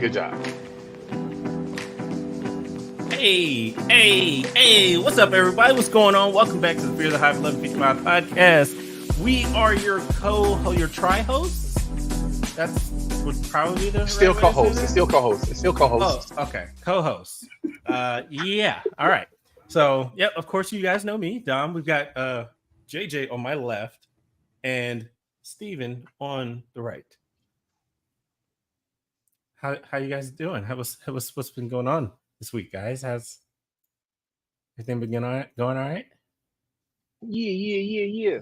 Good job. Hey, what's up, everybody? What's going on? Welcome back to the Fear the Hype 1155 podcast. We are your tri-hosts. That's would probably be the still co-host. It's still co-host. Oh, okay. Co-host. Yeah. All right. So, yep, of course, you guys know me, Dom. We've got JJ on my left and Steven on the right. How you guys doing? What's been going on this week, guys? Has everything been going all right? Yeah.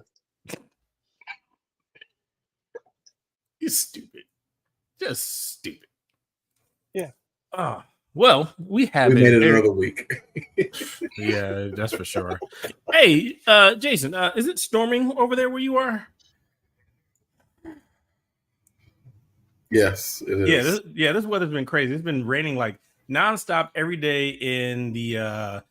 You're stupid. Just stupid. Yeah. Well, we made it another week. Yeah, that's for sure. Hey, Jason, is it storming over there where you are? Yes, it is. This weather's been crazy. It's been raining like nonstop every day in the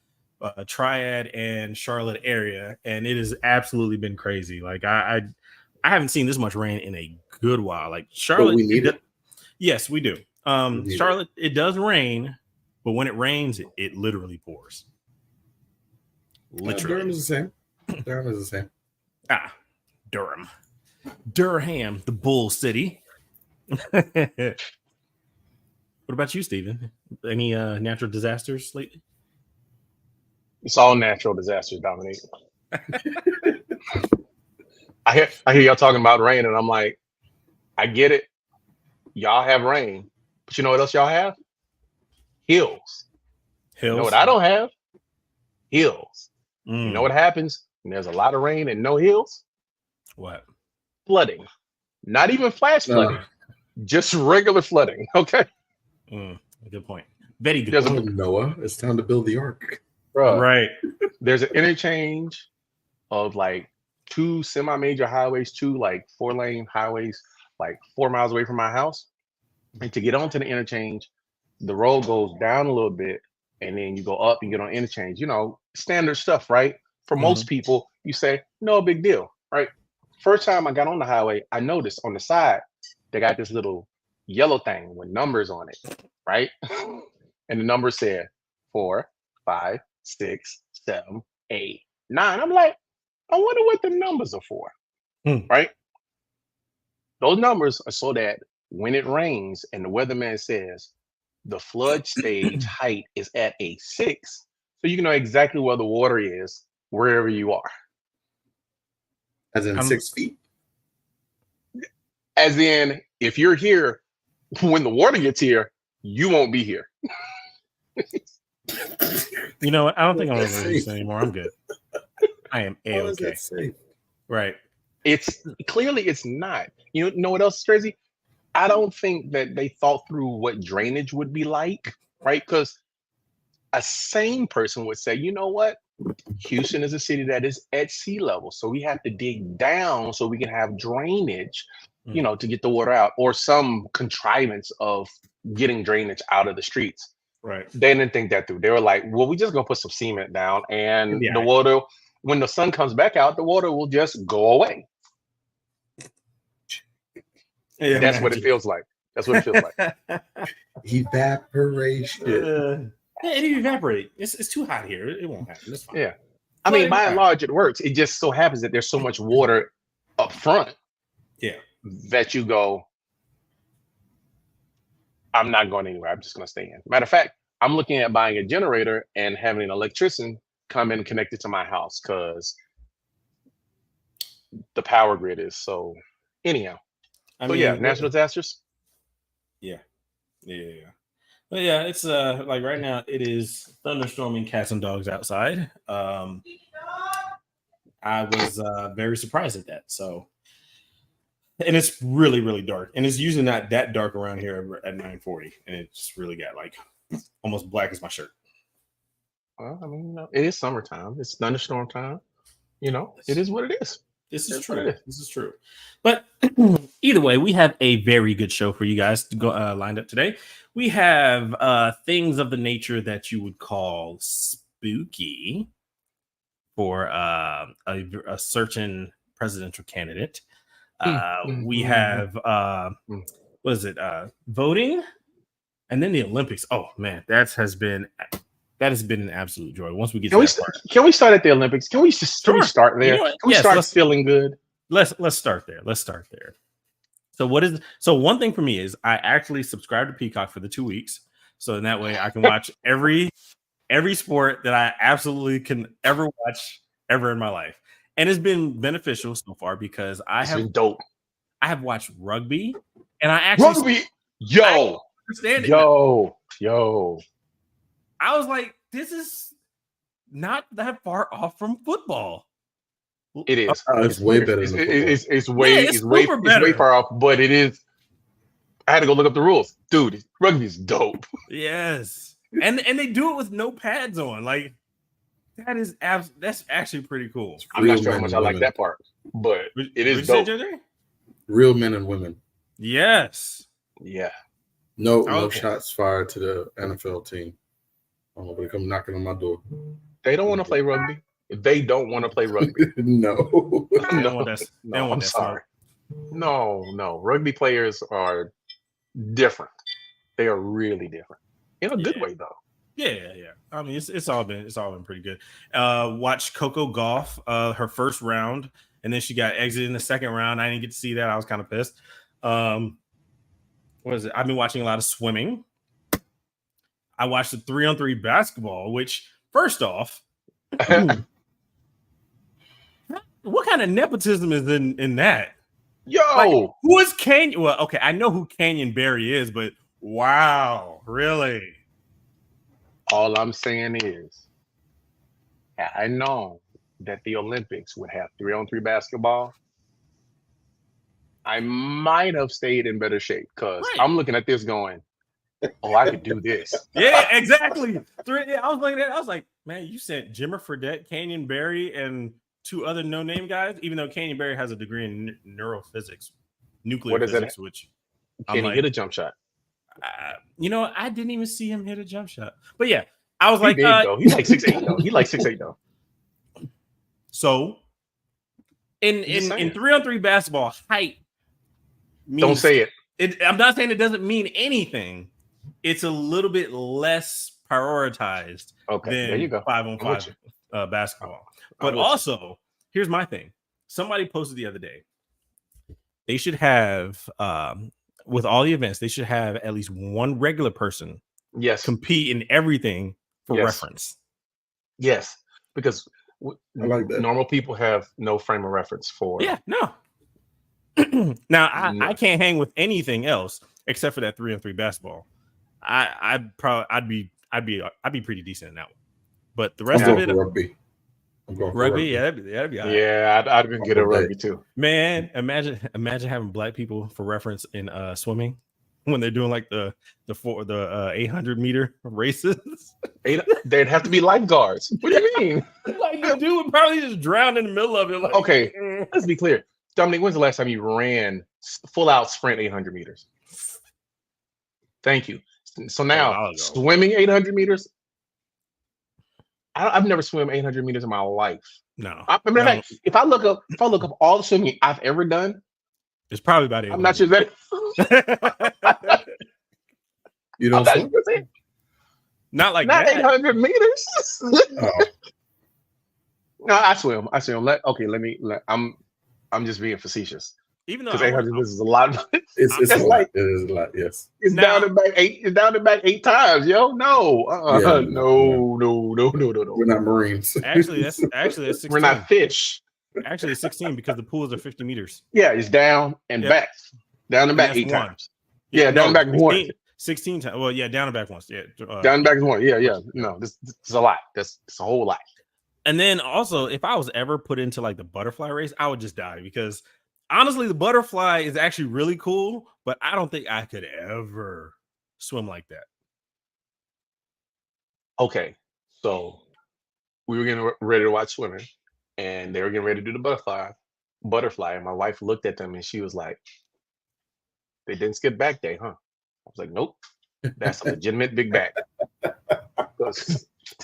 Triad and Charlotte area, and it has absolutely been crazy. Like I haven't seen this much rain in a good while. Like Charlotte, we need it. Yes, we do. Charlotte, it does rain, but when it rains, it literally pours. Literally. Durham is the same. Durham, the Bull City. What about you, Steven? Any natural disasters lately? It's all natural disasters, Dominique. I hear y'all talking about rain, and I'm like, I get it. Y'all have rain, but you know what else y'all have? Hills. You know what I don't have? Hills. You know what happens when there's a lot of rain and no hills? What? Flooding. Not even flash flooding. Just regular flooding. Okay. Good point. Very good point. Noah, it's time to build the ark. Bruh, right. There's an interchange of like 2 semi-major highways, 2 like 4-lane highways, like 4 miles away from my house. And to get onto the interchange, the road goes down a little bit, and then you go up and get on interchange. You know, standard stuff, right? For most people, you say, no big deal, right? First time I got on the highway, I noticed on the side, they got this little yellow thing with numbers on it, right? And the number said 4, 5, 6, 7, 8, 9. I'm like, I wonder what the numbers are for, right? Those numbers are so that when it rains and the weatherman says the flood stage height is at a 6, so you can know exactly where the water is wherever you are. As in 6 feet? As in, if you're here, when the water gets here, you won't be here. You know what? I don't think I'm going to do this anymore. I'm good. I am A-okay. Right. It's clearly it's not. You know what else is crazy? I don't think that they thought through what drainage would be like, right? Because a sane person would say, you know what? Houston is a city that is at sea level, so we have to dig down so we can have drainage, you know, to get the water out, or some contrivance of getting drainage out of the streets. Right. They didn't think that through. They were like, well, we just gonna put some cement down, and the water, when the sun comes back out, the water will just go away. Yeah, that's what it feels like. That's what it feels like. Evaporation. It evaporate. It's too hot here. It won't happen. It's fine. Yeah. I mean, by and large, it works. It just so happens that there's so much water up front. Yeah. That you go, I'm not going anywhere. I'm just going to stay in. Matter of fact, I'm looking at buying a generator and having an electrician come in and connect it to my house because the power grid is so. Anyhow. Natural disasters. Yeah. But yeah, it's like right now it is thunderstorming cats and dogs outside. I was very surprised at that. So, and it's really, really dark, and it's usually not that dark around here at 9:40, and it's really got like almost black as my shirt. Well, I mean, you know, it is summertime. It's thunderstorm time. You know, it is what it is. This is true. This is true. But either way, we have a very good show for you guys to go lined up today. We have things of the nature that you would call spooky for a certain presidential candidate. We have what is it? Voting And then the Olympics. Oh man, that has been an absolute joy. Once we get Can to we that part, can we start at the Olympics? Can we just Sure. start there? You know what? Can we Yes, start let's- feeling good? let's start there. Let's start there. So one thing for me is I actually subscribe to Peacock for the 2 weeks, so in that way I can watch every sport that I absolutely can ever watch ever in my life, and it's been beneficial so far because It's been dope. I have watched rugby, and I actually Rugby, yo, understand it. yo. I was like, this is not that far off from football. It is. It's way better than It's way it's it's way super it's way better. far off, but it is. I had to go look up the rules, dude. Rugby is dope. Yes, and they do it with no pads on. Like that's actually pretty cool. I'm not Real sure how men much and I like women. that part, but it is What'd you dope. say, JJ? Real men and women. Yes. Yeah. No Okay. shots fired to the NFL team. I don't know, but come knocking on my door. They don't want to play rugby. They don't want to play rugby. No. They don't want that- they don't No, want I'm that sorry. No. Rugby players are different. They are really different. In a good Yeah. way, though. Yeah. I mean, it's all been pretty good. Watched Coco Golf, her first round, and then she got exited in the second round. I didn't get to see that. I was kind of pissed. What is it? I've been watching a lot of swimming. I watched the 3-on-3 basketball, which first off, what kind of nepotism is in that? Yo, Like, who is Canyon? Well, okay, I know who Canyon Barry is, but wow, really? all I'm saying is, had I known that the Olympics would have 3-on-3 basketball, I might have stayed in better shape because Right. I'm looking at this going, oh, I could do this. Yeah, exactly. I was like that. I was like, man, you sent Jimmer Fredette, Canyon Barry, and 2 other no-name guys, even though Canyon Barry has a degree in neurophysics, nuclear What is it? physics, which I'm Can he like, hit a jump shot? I didn't even see him hit a jump shot. But yeah, I was He like, big, though. He's like 6'8", though. He like 6'8", though. so in Just saying. 3-on-3 basketball, height means Don't say it. I'm not saying it doesn't mean anything. It's a little bit less prioritized Okay, there than you go. 5-on-5 basketball. But I'm with you. also, here's my thing. Somebody posted the other day. They should have, with all the events, they should have at least one regular person Yes, compete in everything for Yes. reference. yes, because I like that. normal people have no frame of reference for. Yeah, no. Now No. I can't hang with anything else except for that 3-on-3 basketball. I'd be pretty decent in that one. But the rest I'm of going it, for rugby. I'm going for rugby, yeah, that'd be all right. Yeah, I'd go get a Okay. rugby too. Man, imagine having black people for reference in swimming when they're doing like the 800-meter races. They'd have to be lifeguards. What do you mean? Like the dude would probably just drown in the middle of it. Like, Okay, let's be clear. Dominic, when's the last time you ran full out sprint 800 meters? Thank you. So A now while ago. swimming 800 meters. I've never swum 800 meters in my life. no, In fact, if I look up all the swimming I've ever done, it's probably about it. I'm not sure that. You I'm don't not, swim? sure. Not like Not that. 800 meters. Oh, No, I swim. I'm just being facetious Even though because I 800 was, meters is a lot. it's That's a lot. like- It is a lot. Yes. It's Now- down and back 8. It's down and back 8 times, yo. No, Yeah, no. We're not Marines. actually that's 16. We're not fish. Actually, it's 16 because the pools are 50 meters. Yeah, it's down and Yeah. back, down and back That's 8 one. times. Yeah, down and back 16, one. 16 times. Well, yeah, down and back once. Yeah. Down and back is 1. Yeah. No, this is a lot. It's a whole lot. And then also, if I was ever put into like the butterfly race, I would just die because honestly, the butterfly is actually really cool, but I don't think I could ever swim like that. Okay, so we were getting ready to watch swimming, and they were getting ready to do the butterfly, and my wife looked at them and she was like, "They didn't skip back day, huh?" I was like, "Nope, that's a legitimate big back."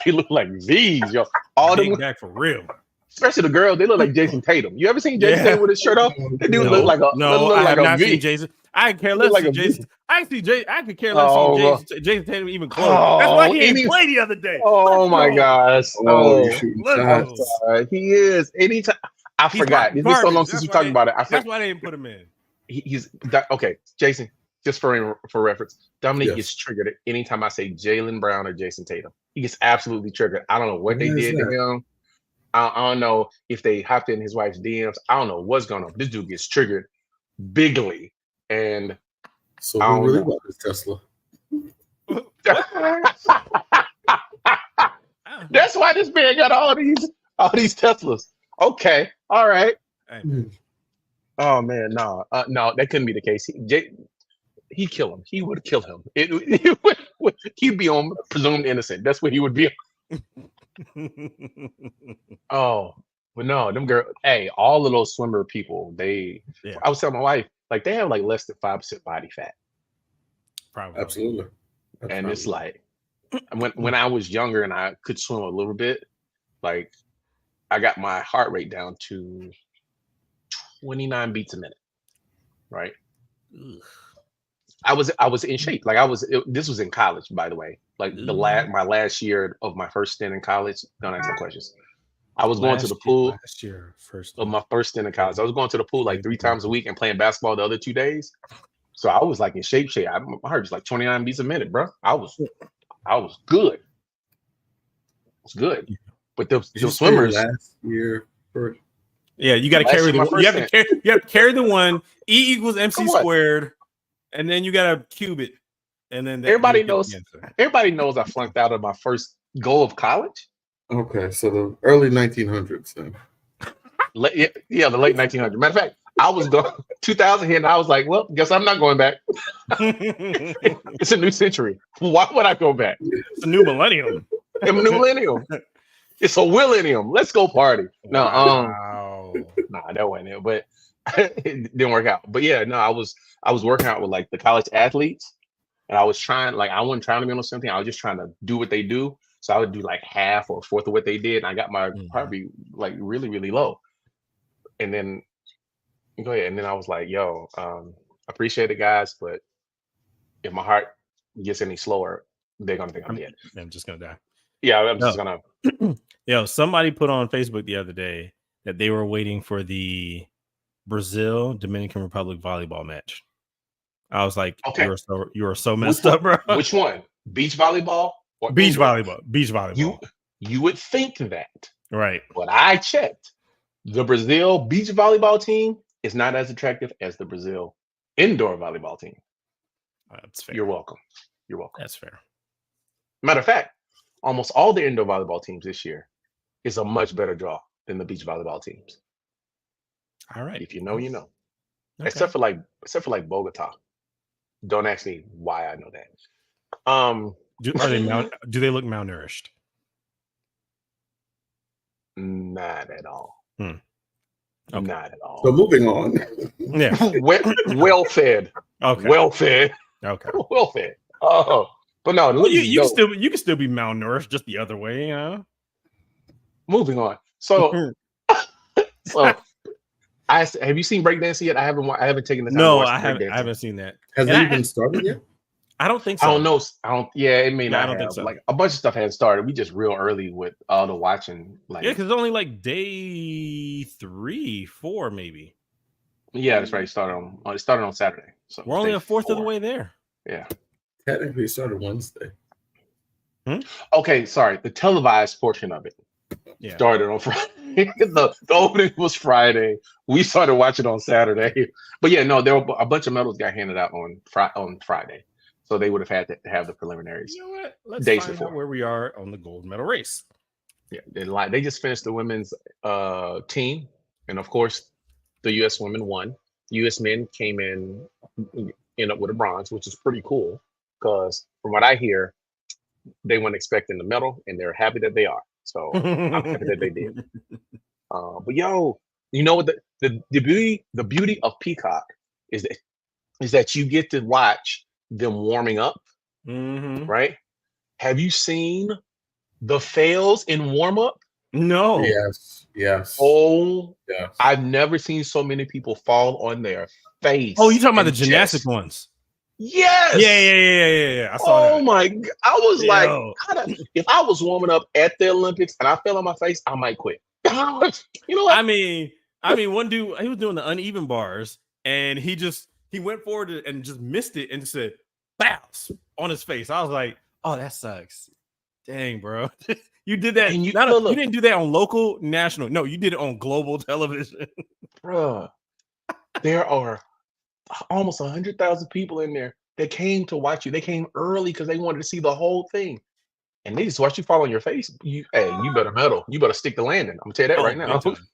They look like V's, yo. All Big them, back for real. especially the girls, they look like Jason Tatum. You ever seen Jason Yeah. Tatum with his shirt off? That dude look like a no, look I like have a not V. seen Jason. I could care less Like on a Jason. I could care less on Jason Tatum even close. That's Oh, why he didn't play the other day. Oh Let's my go. gosh. Oh, you're shooting Let's shots. go. He is. Anytime I He's forgot. It's been so long garbage. since we That's talked why about it. That's why they didn't put him in. He's okay. Jason, just for reference, Dominique Yes. gets triggered anytime I say Jaylen Brown or Jason Tatum. He gets absolutely triggered. I don't know what they Why is did to that? him. I don't know if they hopped in his wife's DMs. I don't know what's going on. This dude gets triggered bigly, and So I who don't really know. bought this Tesla? That's why this man got all these Teslas. Okay, all right. Hey, Oh man, no, no, that couldn't be the case. He'd kill him. He would kill him. He'd be on presumed innocent. That's what he would be. Oh, but no, them girls. Hey, all of those swimmer people. I was telling my wife, like they have like less than 5% body fat, Probably. Absolutely. and it's like when I was younger and I could swim a little bit, like I got my heart rate down to 29 beats a minute, right? Ugh. I was in shape. Like this was in college, by the way. Like my last year of my first stint in college. Don't ask no questions. I was going to the pool last year. of my first stint in college. I was going to the pool like 3 times a week and playing basketball the other 2 days. So I was like in shape. My heart was like 29 beats a minute, bro. I was good. It was good. But the swimmers last year. Yeah, you got to Last carry year, my the. You have first to carry the one. E equals MC For what? squared, and then you got to cube it, and then Everybody you get knows. the answer. Everybody knows I flunked out of my first goal of college. Okay, so the early 1900s then. Yeah, the late 1900s. Matter of fact, I was going 2000 here, and I was like, well, guess I'm not going back. It's a new century. Why would I go back? It's a new millennium. It's a new millennium. It's a millennium. Let's go party. No, Wow. nah, that wasn't it. But it didn't work out. But yeah, no, I was working out with like the college athletes, and I was trying, like, I wasn't trying to be on something. I was just trying to do what they do. So I would do like half or a fourth of what they did, and I got my heart beat like really, really low. And then go ahead. And then I was like, yo, appreciate it, guys, but if my heart gets any slower, they're gonna think I'm dead. I'm just gonna die. Yeah, I'm just gonna. Yo, somebody put on Facebook the other day that they were waiting for the Brazil Dominican Republic volleyball match. I was like, Okay. you are so messed up, bro. Which one? Beach volleyball or Beach indoor? volleyball. Beach volleyball. You would think that, Right. but I checked. The Brazil beach volleyball team is not as attractive as the Brazil indoor volleyball team. That's fair. You're welcome. You're welcome. That's fair. Matter of fact, almost all the indoor volleyball teams this year is a much better draw than the beach volleyball teams. All right. If you know, you know. Okay. Except for like Bogota. Don't ask me why I know that. Do they look malnourished? Not at all. Okay. Not at all. So moving on. Yeah. well fed. Okay. Well fed. Okay. Well fed. Oh, but no. Well, you can still be malnourished, just the other way, you know. Moving on. So, have you seen breakdancing yet? I haven't taken the time. No, to watch I haven't seen that. Has And it even started yet? I don't think so. I don't know. Yeah, it may Yeah, not. I don't think have. so. Like a bunch of stuff hadn't started. We just real early with all the watching. Like, Yeah, because it's only like day 3, 4, maybe. yeah, that's right. It started on Saturday. So We're only day a fourth of the 4. way there. Yeah. Technically, it started Wednesday. Okay, sorry. The televised portion of it Yeah. started on Friday. the opening was Friday. We started watching on Saturday. But yeah, no, there were a bunch of medals got handed out on Friday. So they would have had to have the preliminaries. You know what? Let's Days find before. out where we are on the gold medal race. Yeah, they just finished the women's team, and of course, the U.S. women won. U.S. men came in, ended up with a bronze, which is pretty cool because from what I hear, they weren't expecting the medal, and they're happy that they are. So I'm happy that they did. But yo, you know what the beauty of Peacock is that you get to watch them warming up, Mhm. right? Have you seen the fails in warm up? No. Yes. Oh, Yes. I've never seen so many people fall on their face. Oh, you talking about the and gymnastic chest. ones? Yes. Yeah. I saw Oh that. my God. I was like, Yo. if I was warming up at the Olympics and I fell on my face, I might quit. You know what? I mean, one dude, he was doing the uneven bars, and he went forward and just missed it and said, "Bounce" on his face. I was like, "Oh, that sucks." Dang, bro. You did that. And you You didn't do that on local, national. No, you did it on global television. bruh, there are almost 100,000 people in there that came to watch you. They came early because they wanted to see the whole thing. And they just watch you fall on your face. You better medal. You better stick the landing. I'm gonna tell you that right now. Big time.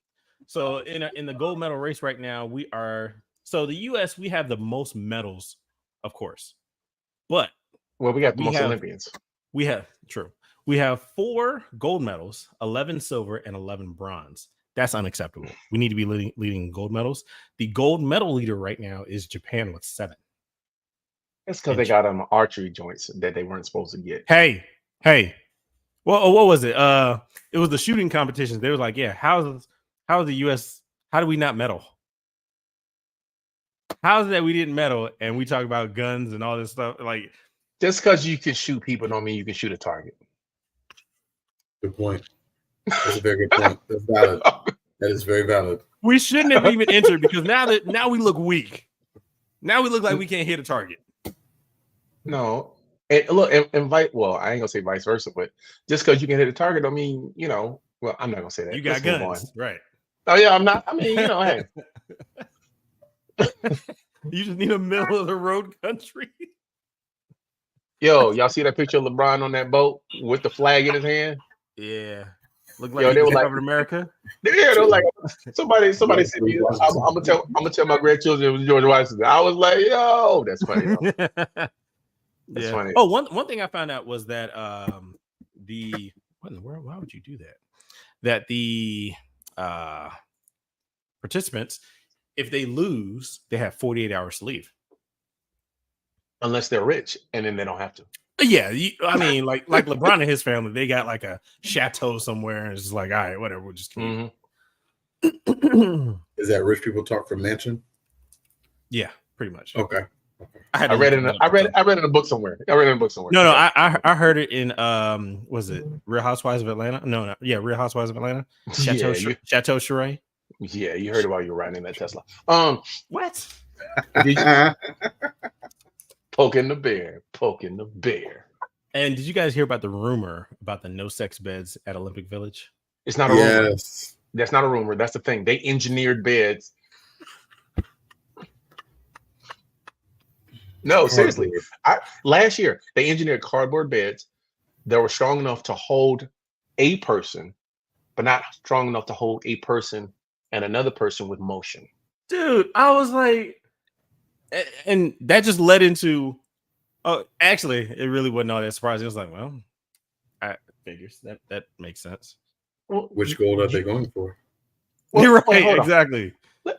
So in the gold medal race right now, the US, we have the most medals, of course. But Well, we got the most Olympians. We have 4 gold medals, 11 silver, and 11 bronze. That's unacceptable. We need to be leading gold medals. The gold medal leader right now is Japan with 7. That's because they got them archery joints that they weren't supposed to get. Hey. Well, what was it? It was the shooting competitions. They were like, yeah, how's the US? How do we not medal? How's it that we didn't medal and we talk about guns and all this stuff? Like, just because you can shoot people don't mean you can shoot a target. Good point. That's a very good point. That's valid. That is very valid. We shouldn't have even entered because now we look weak. Now we look like we can't hit a target. No. And look, well, I ain't gonna say vice versa, but just because you can hit a target don't mean, well, I'm not gonna say that. You got guns, right? Oh yeah, I'm not. I mean, hey. You just need a middle of the road country. Yo, y'all see that picture of LeBron on that boat with the flag in his hand? Yeah. Look like they were like America. Yeah, they were like somebody sent me. I'm gonna tell my grandchildren it was George Washington. I was like, yo, that's funny. That's funny. Oh, one thing I found out was that what in the world? Why would you do that? That the participants, if they lose, they have 48 hours to leave. Unless they're rich, and then they don't have to. Yeah, I mean, like LeBron and his family, they got like a chateau somewhere, and it's just like, all right, whatever, we'll just keep. Is that rich people talk from mansion? Yeah, pretty much. Okay. I read it in a book somewhere. No, I heard it in was it Real Housewives of Atlanta? No, yeah, Real Housewives of Atlanta. Chateau Chateau. Yeah, you heard it while you were riding that Tesla. What? Poking the bear. And did you guys hear about the rumor about the no sex beds at Olympic Village? It's not a rumor. That's not a rumor. That's the thing. They engineered beds. No, seriously. Last year, they engineered cardboard beds that were strong enough to hold a person, but not strong enough to hold a person and another person with motion. Dude, I was like, and that just led into, actually, it really wasn't all that surprising. It was like, well, I figures that makes sense. Well, which goal are they going for? Well, you're right, exactly.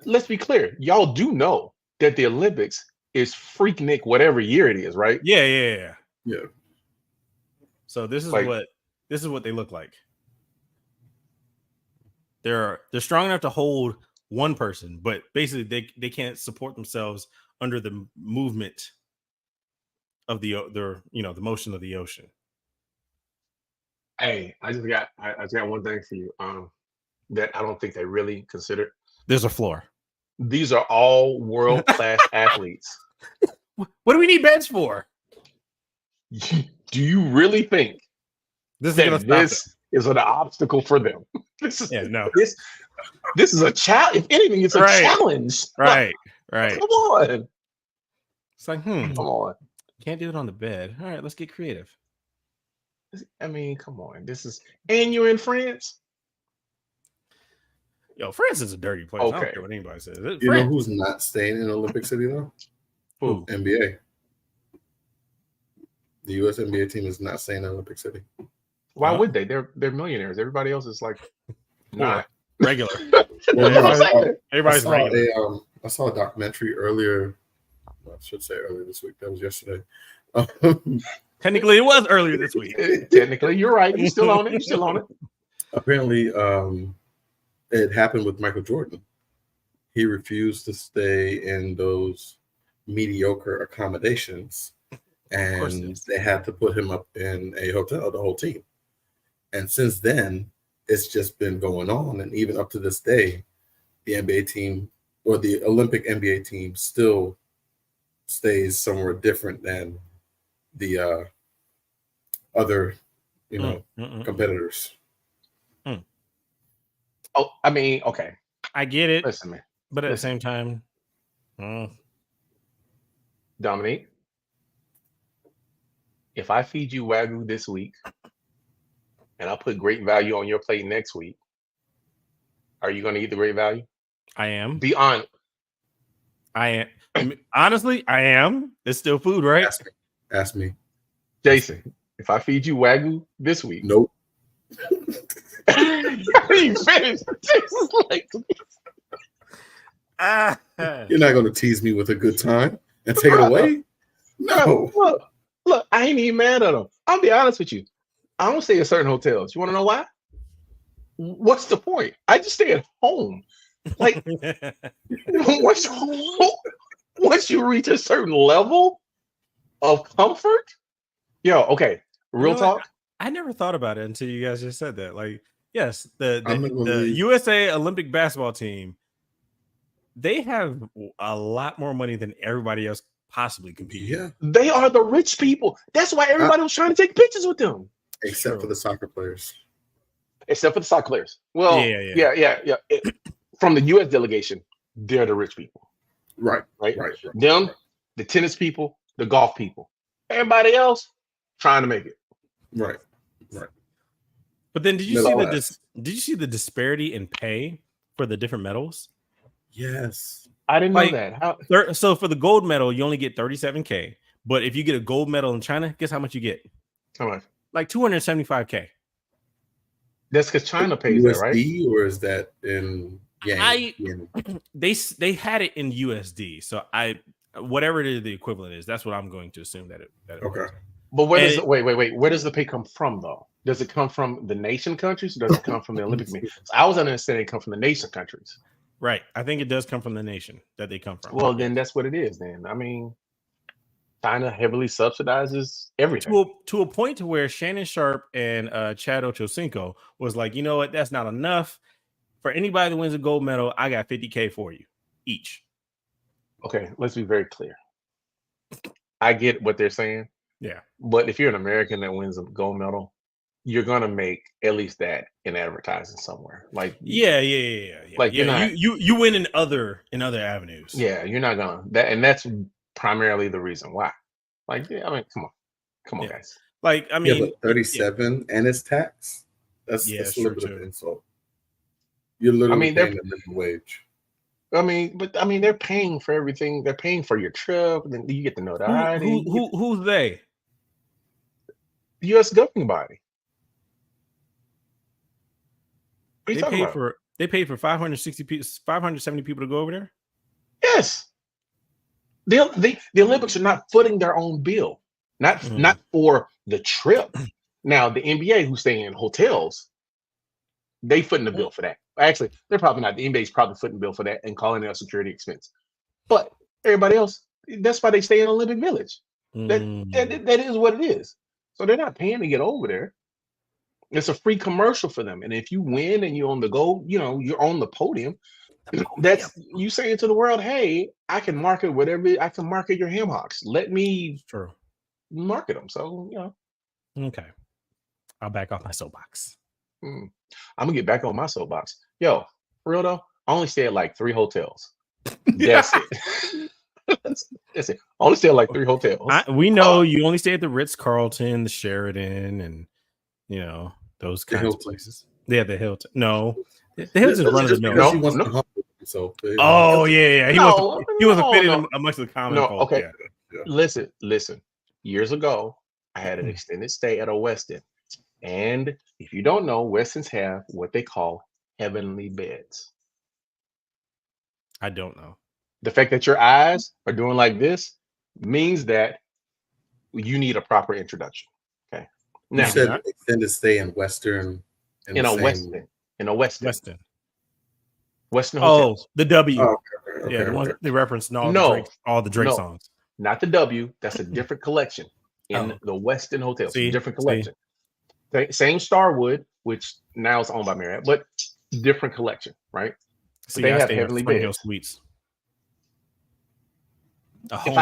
Let's be clear. Y'all do know that the Olympics is Freaknik whatever year it is, right? Yeah. Yeah. So this is what they look like. They're strong enough to hold one person, but basically they can't support themselves under the movement of the motion of the ocean. Hey, I just got one thing for you. That I don't think they really considered. There's a floor. These are all world-class athletes. What do we need beds for? Do you really think this is an obstacle for them? This is a challenge. If anything, it's a challenge. Right. Come on. It's like, come on. Can't do it on the bed. All right, let's get creative. I mean, come on. And you're in France? Yo, France is a dirty place. Okay. I don't care what anybody says. You know who's not staying in Olympic City though? Who? NBA. The US NBA team is not staying in Olympic City. Why would they? They're millionaires. Everybody else is like not regular. Everybody's regular. I saw a documentary earlier. I should say earlier this week. That was yesterday. Technically, it was earlier this week. Technically, you're right. You're still on it. Apparently, it happened with Michael Jordan. he refused to stay in those mediocre accommodations, and they had to put him up in a hotel, the whole team. And since then, it's just been going on. And even up to this day, the NBA team or the Olympic NBA team still stays somewhere different than the other, competitors. Oh, I mean, okay. I get it. Listen, man. But at the same time, Dominique, if I feed you Wagyu this week and I put great value on your plate next week, are you going to eat the great value? I am. Be honest. I am. Honestly, I am. It's still food, right? Ask me. Jason, if I feed you Wagyu this week. Nope. You finished. Jason's like, you're not going to tease me with a good time and take it away? No. Look, I ain't even mad at them. I'll be honest with you. I don't stay at certain hotels. You want to know why? What's the point? I just stay at home. Like, once you reach a certain level of comfort, okay, real talk. I never thought about it until you guys just said that. Like, yes, the USA Olympic basketball team, they have a lot more money than everybody else possibly competing. Yeah, they are the rich people. That's why everybody was trying to take pictures with them, except for the soccer players. Except for the soccer players. Well, yeah. From the U.S. delegation, they're the rich people. Right. Them, the tennis people, the golf people. Everybody else trying to make it. Right. But then, did you see the disparity in pay for the different medals? Yes, I didn't know that. So for the gold medal, you only get $37K. But if you get a gold medal in China, guess how much you get? How much? Like $275K. That's because China pays USD, that, right? Or is that in yen? They had it in USD, so whatever it is the equivalent is, that's what I'm going to assume that it okay. was. But wait, where does the pay come from though? Does it come from the nation countries, or does it come from the Olympic committee? So I was understanding it come from the nation countries. Right. I think it does come from the nation that they come from. Well, then that's what it is. Then I mean, China heavily subsidizes everything to a point to where Shannon Sharp and Chad Ochocinco was like, you know what? That's not enough. For anybody that wins a gold medal, I got $50K for you each. Okay, let's be very clear. I get what they're saying. Yeah. But if you're an American that wins a gold medal, you're gonna make at least that in advertising somewhere. Like yeah. Like you win in other avenues. Yeah, you're not gonna and that's primarily the reason why. Like, I mean, come on, guys. Like, I mean, but 37 and it's tax. That's a little bit of an insult. You're literally paying the minimum wage. They're paying for everything. They're paying for your trip, and then you get the notoriety. Who's they? The U.S. governing body. What are you talking about? They paid for 570 people to go over there. Yes. The Olympics are not footing their own bill, not for the trip. Now the NBA, who's staying in hotels, they footing the bill for that. Actually, they're probably not. The NBA is probably footing the bill for that and calling it a security expense. But everybody else, that's why they stay in Olympic Village. That is what it is. So they're not paying to get over there. It's a free commercial for them. And if you win and you're on the go, you're on the podium. That's you saying to the world, hey, I can market whatever. I can market your ham hocks. Let me market them. So, Okay. I'll back off my soapbox. I'm gonna get back on my soapbox. Yo, for real though, I only stay at like 3 hotels. That's it. That's it. I only stay at like 3 hotels. We know you only stay at the Ritz-Carlton, the Sheridan, and those kinds of places. Yeah, the Hilton. No. The Hilton's run of the mill. No. Oh yeah. He wasn't fitting amongst the common folk. Okay. Yeah. Listen. Years ago, I had an extended stay at a Westin. And if you don't know, Westins have what they call heavenly beds. I don't know. The fact that your eyes are doing like this means that you need a proper introduction. Okay. Now, you said extended stay in Western. In a Westin. Westin. Western Oh, Hotels. the W. Oh, okay, Yeah, the ones they referenced in all No, the Drake no. songs. Not the W. That's a different collection in Oh. the Westin Hotels. See? Different collection. Same Starwood, which now is owned by Marriott, but different collection, right? See, they I have stay at heavenly Spring Hill beds. Suites. If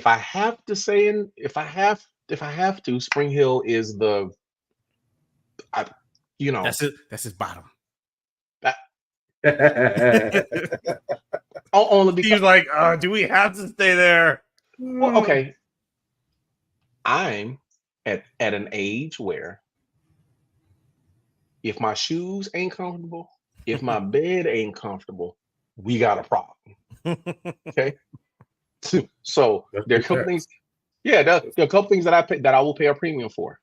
I have to, Spring Hill is the, That's it. That's his bottom. Only because He's like, do we have to stay there? Well, okay. I'm at an age where if my shoes ain't comfortable, if my bed ain't comfortable, we got a problem. Okay. So there are a couple things. Yeah, there are a couple things that I will pay a premium for.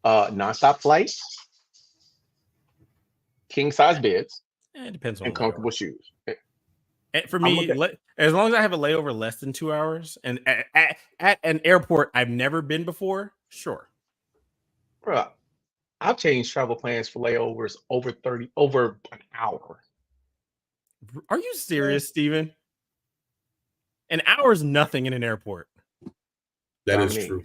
Nonstop flights, king size beds, It depends on and comfortable shoes. And for me, as long as I have a layover less than 2 hours, and at an airport I've never been before, sure. Bruh, I've changed travel plans for layovers over an hour. Are you serious, Steven? An hour is nothing in an airport. That is true.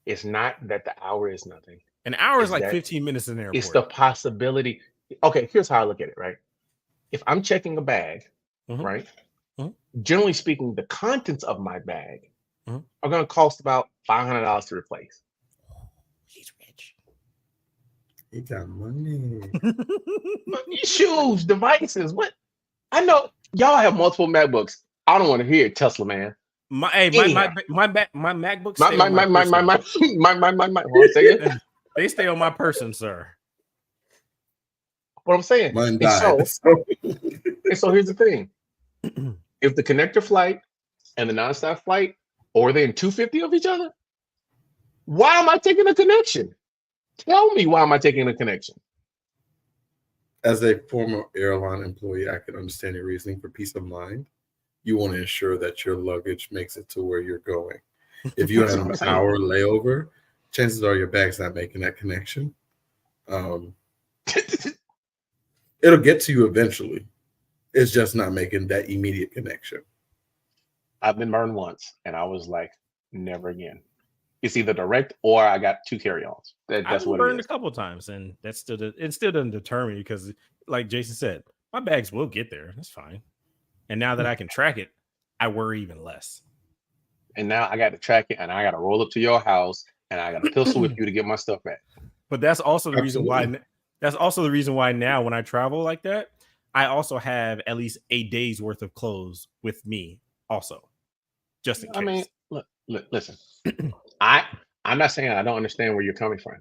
It's not that the hour is nothing. An hour is like 15 minutes in an airport. It's the possibility. Okay, here's how I look at it, right? If I'm checking a bag, right? Generally speaking, the contents of my bag are going to cost about $500 to replace. He's rich. He got money. Shoes, devices. What? I know y'all have multiple MacBooks. I don't want to hear it, Tesla, man. My MacBooks. They stay on my person, sir. What I'm saying. Mine died. And so here's the thing. If the connector flight and the nonstop flight are within 250 of each other, why am I taking a connection? Tell me why am I taking a connection? As a former airline employee, I can understand your reasoning. For peace of mind, you want to ensure that your luggage makes it to where you're going. If you have an hour layover, chances are your bag's not making that connection. It'll get to you eventually. It's just not making that immediate connection. I've been burned once, and I was like, never again. It's either direct or I got 2 carry-ons. That's what it is. I've been burned a couple of times, and it still doesn't deter me because, like Jason said, my bags will get there. That's fine. And now that I can track it, I worry even less. And now I got to track it, and I got to roll up to your house, and I got to pistol with you to get my stuff back. But that's also the reason why. That's also the reason why now when I travel like that, I also have at least 8 days worth of clothes with me, also, just in case. I mean, look, listen. I'm not saying I don't understand where you're coming from.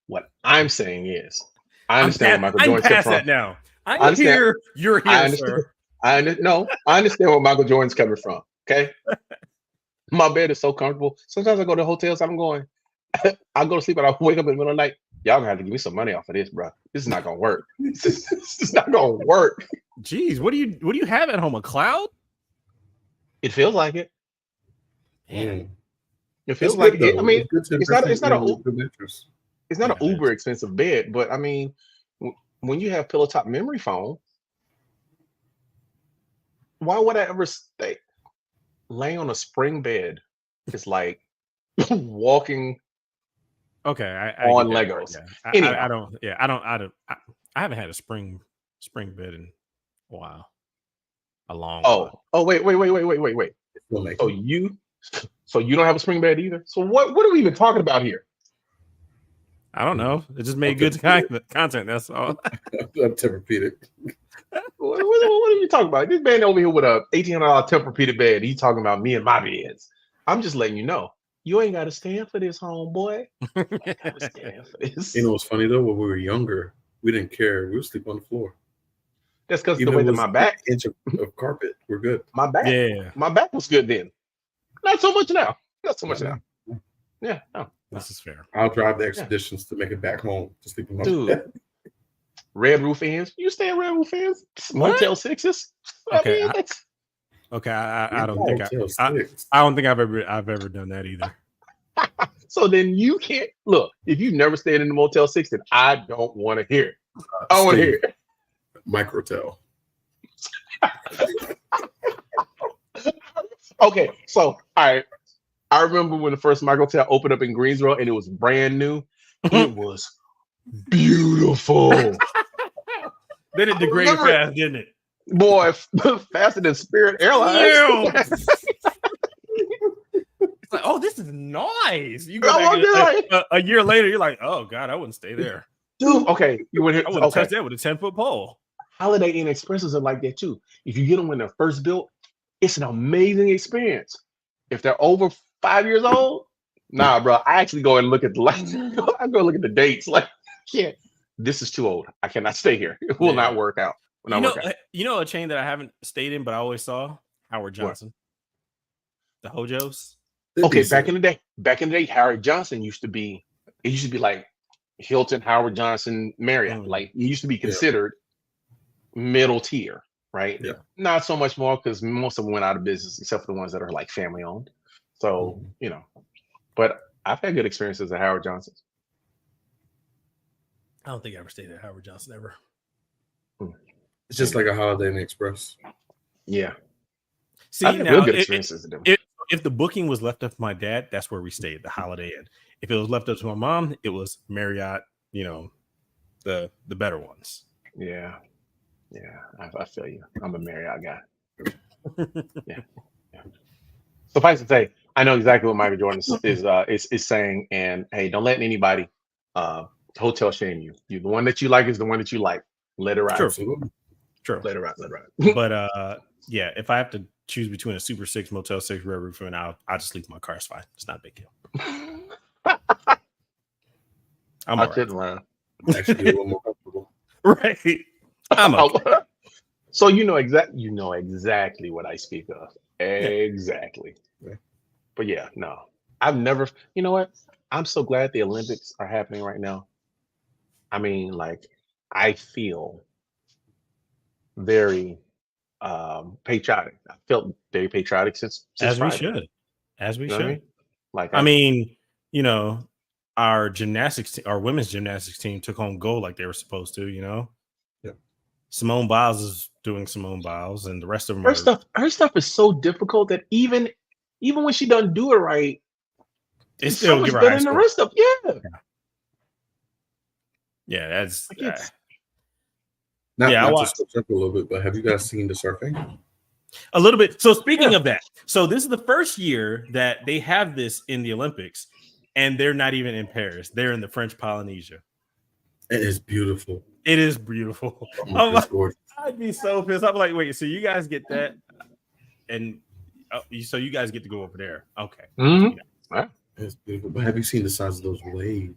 What I'm saying is, I understand where Michael Jordan's coming from. That now. I'm here. You're here, sir. I understand where Michael Jordan's coming from. Okay, my bed is so comfortable. Sometimes I go to hotels. I'm going. I go to sleep and I wake up in the middle of the night. Y'all gonna have to give me some money off of this, bro. This is not gonna work. This is not gonna work. Jeez, what do you have at home? A cloud? It feels like it. Man. It feels like it. I mean, it's not an uber expensive bed, but I mean, when you have pillow top memory foam, why would I ever stay laying on a spring bed? It's like walking. Okay, I on Legos. Yeah. I haven't had a spring bed in a while. A long while. Oh, wait. So you don't have a spring bed either? So what are we even talking about here? I don't know. It just made good content. That's all. Tempur-Pedic. What are you talking about? This man over here with a $1,800 Tempur-Pedic bed. He's talking about me and my beds. I'm just letting you know. You ain't got to stand for this, homeboy. You got to stand for this. You know what's funny though? When we were younger, we didn't care. We would sleep on the floor. That's because the way that my back inch of carpet, we're good. My back was good then. Not so much now. Yeah, no. This is fair. I'll drive the expeditions to make it back home to sleep in my bed. Red Roof Inns. You stay at Red Roof Inns? Motel 6s? Okay. I don't think I don't think I've ever done that either. So then you can't look. If you've never stayed in the Motel 6, then I don't want to hear it. I want to hear it. Microtel. Okay, so all right. I remember when the first Microtel opened up in Greensboro and it was brand new. It was beautiful. Then it degraded fast, didn't it? Boy, faster than Spirit Airlines. It's like, oh, this is nice. You go back a year later, you're like, oh God, I wouldn't stay there. Dude, okay. I wouldn't touch that with a 10-foot pole. Holiday Inn Expresses are like that too. If you get them when they're first built, it's an amazing experience. If they're over 5 years old, nah, bro. I actually go and look at the lights. I go look at the dates. Like, yeah, this is too old. I cannot stay here. It will not work out. You know a chain that I haven't stayed in, but I always saw? Howard Johnson. What? The Hojos. Okay, back in the day, Howard Johnson used to be like Hilton, Howard Johnson, Marriott. Like, it used to be considered middle tier, right? Yeah. Not so much more because most of them went out of business, except for the ones that are like family owned. So, but I've had good experiences at Howard Johnson's. I don't think I ever stayed at Howard Johnson ever. It's just like a Holiday Inn Express. Yeah. See, I've had now, good experiences. If the booking was left up to my dad, that's where we stayed, the Holiday Inn. If it was left up to my mom, it was Marriott, the better ones. Yeah. I feel you. I'm a Marriott guy. Yeah. Suffice to say, I know exactly what Michael Jordan is saying. And hey, don't let anybody hotel shame you. The one that you like is the one that you like. Let it ride. True. Let it ride. But yeah, if I have to choose between a Super 6, Motel 6, Red Roof, and I'll just leave my car. It's fine. It's not a big deal. I couldn't lie. Actually, a little more comfortable. Right. I'm okay. So you know exactly what I speak of. Exactly. Yeah. But yeah, no. I've never, you know what? I'm so glad the Olympics are happening right now. I mean, like, I feel very patriotic. I felt very patriotic since As we Friday. should. As we should. I mean? Like, I mean, our women's gymnastics team took home gold like they were supposed to, Yeah. Simone Biles is doing Simone Biles, and the rest of them her stuff is so difficult that even when she doesn't do it right, it's still so much give her better high than the score. rest of Yeah, that's Not I to watched switch up a little bit, but have you guys seen the surfing? a little bit. So speaking of that, so this is the first year that they have this in the Olympics, and they're not even in Paris. They're in the French Polynesia. It is beautiful. It is beautiful. I'd be so pissed. I'm like, wait, so you guys get that, and so you guys get to go over there? Okay. Mm-hmm. It's beautiful. But have you seen the size of those waves?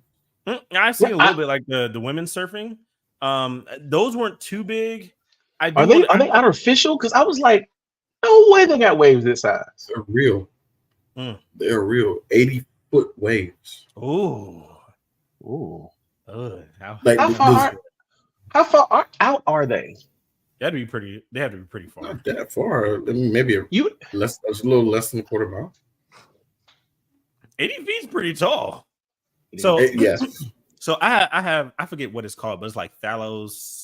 I've seen a little bit like the women's surfing. Those weren't too big. Are they artificial? Because I was like, no way they got waves this size. They're real. They're real. 80-foot waves. Ooh. Like, how far out are they? They have to be pretty far. Not that far. I mean, maybe a little less than a quarter mile. 80 feet is pretty tall. So yes. So I forget what it's called, but it's like thalophobic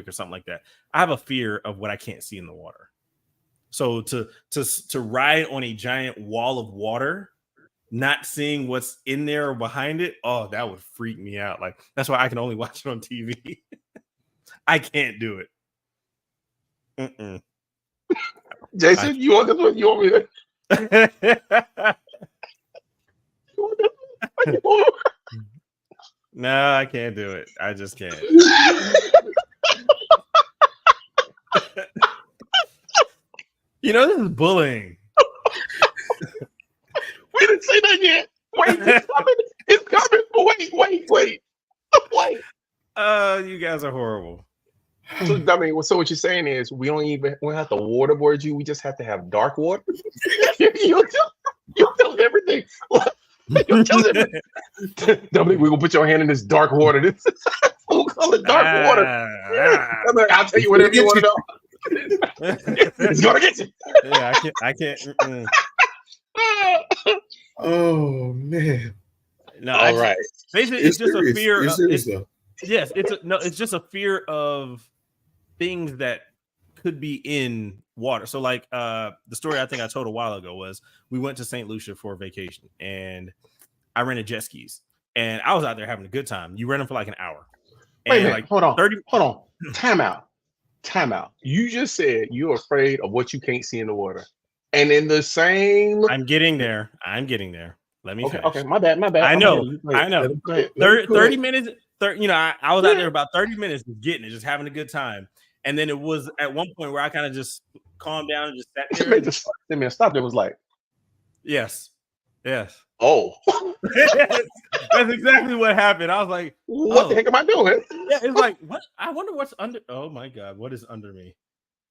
or something like that. I have a fear of what I can't see in the water. So to ride on a giant wall of water, not seeing what's in there or behind it, oh, that would freak me out. Like, that's why I can only watch it on TV. I can't do it. Jason, you want this one? You want me to? No, I can't do it. I just can't. This is bullying. We didn't say that yet. Wait, it's coming. Wait. You guys are horrible. So, I mean, so what you're saying is we don't have to waterboard you. We just have to have dark water. You'll tell everything. You'll tell everything. Dominic, we're gonna put your hand in this dark water. We'll call it dark water. I'll tell you whatever you want to know. It's gonna get you. Yeah, I can't. Oh man. No, all right. Basically, it's just serious. a fear. It's serious, though. Yes, it's just a fear of things that could be in water. So like the story I think I told a while ago was we went to St. Lucia for a vacation and I rented jet skis and I was out there having a good time. You rent them for like an hour. Wait a minute, like hold on. 30 Hold on. Time out. You just said you're afraid of what you can't see in the water. And in the same I'm getting there. Let me okay, finish. okay, my bad. I know. Go ahead. 30 minutes. 30, you know, I was out there about 30 minutes just getting it, just having a good time. And then it was at one point where I kind of just calmed down and just sat there. Stop. It was like, yes. oh, that's exactly what happened. I was like, what the heck am I doing? Yeah, it's like, what? I wonder what's under. Oh my god, what is under me?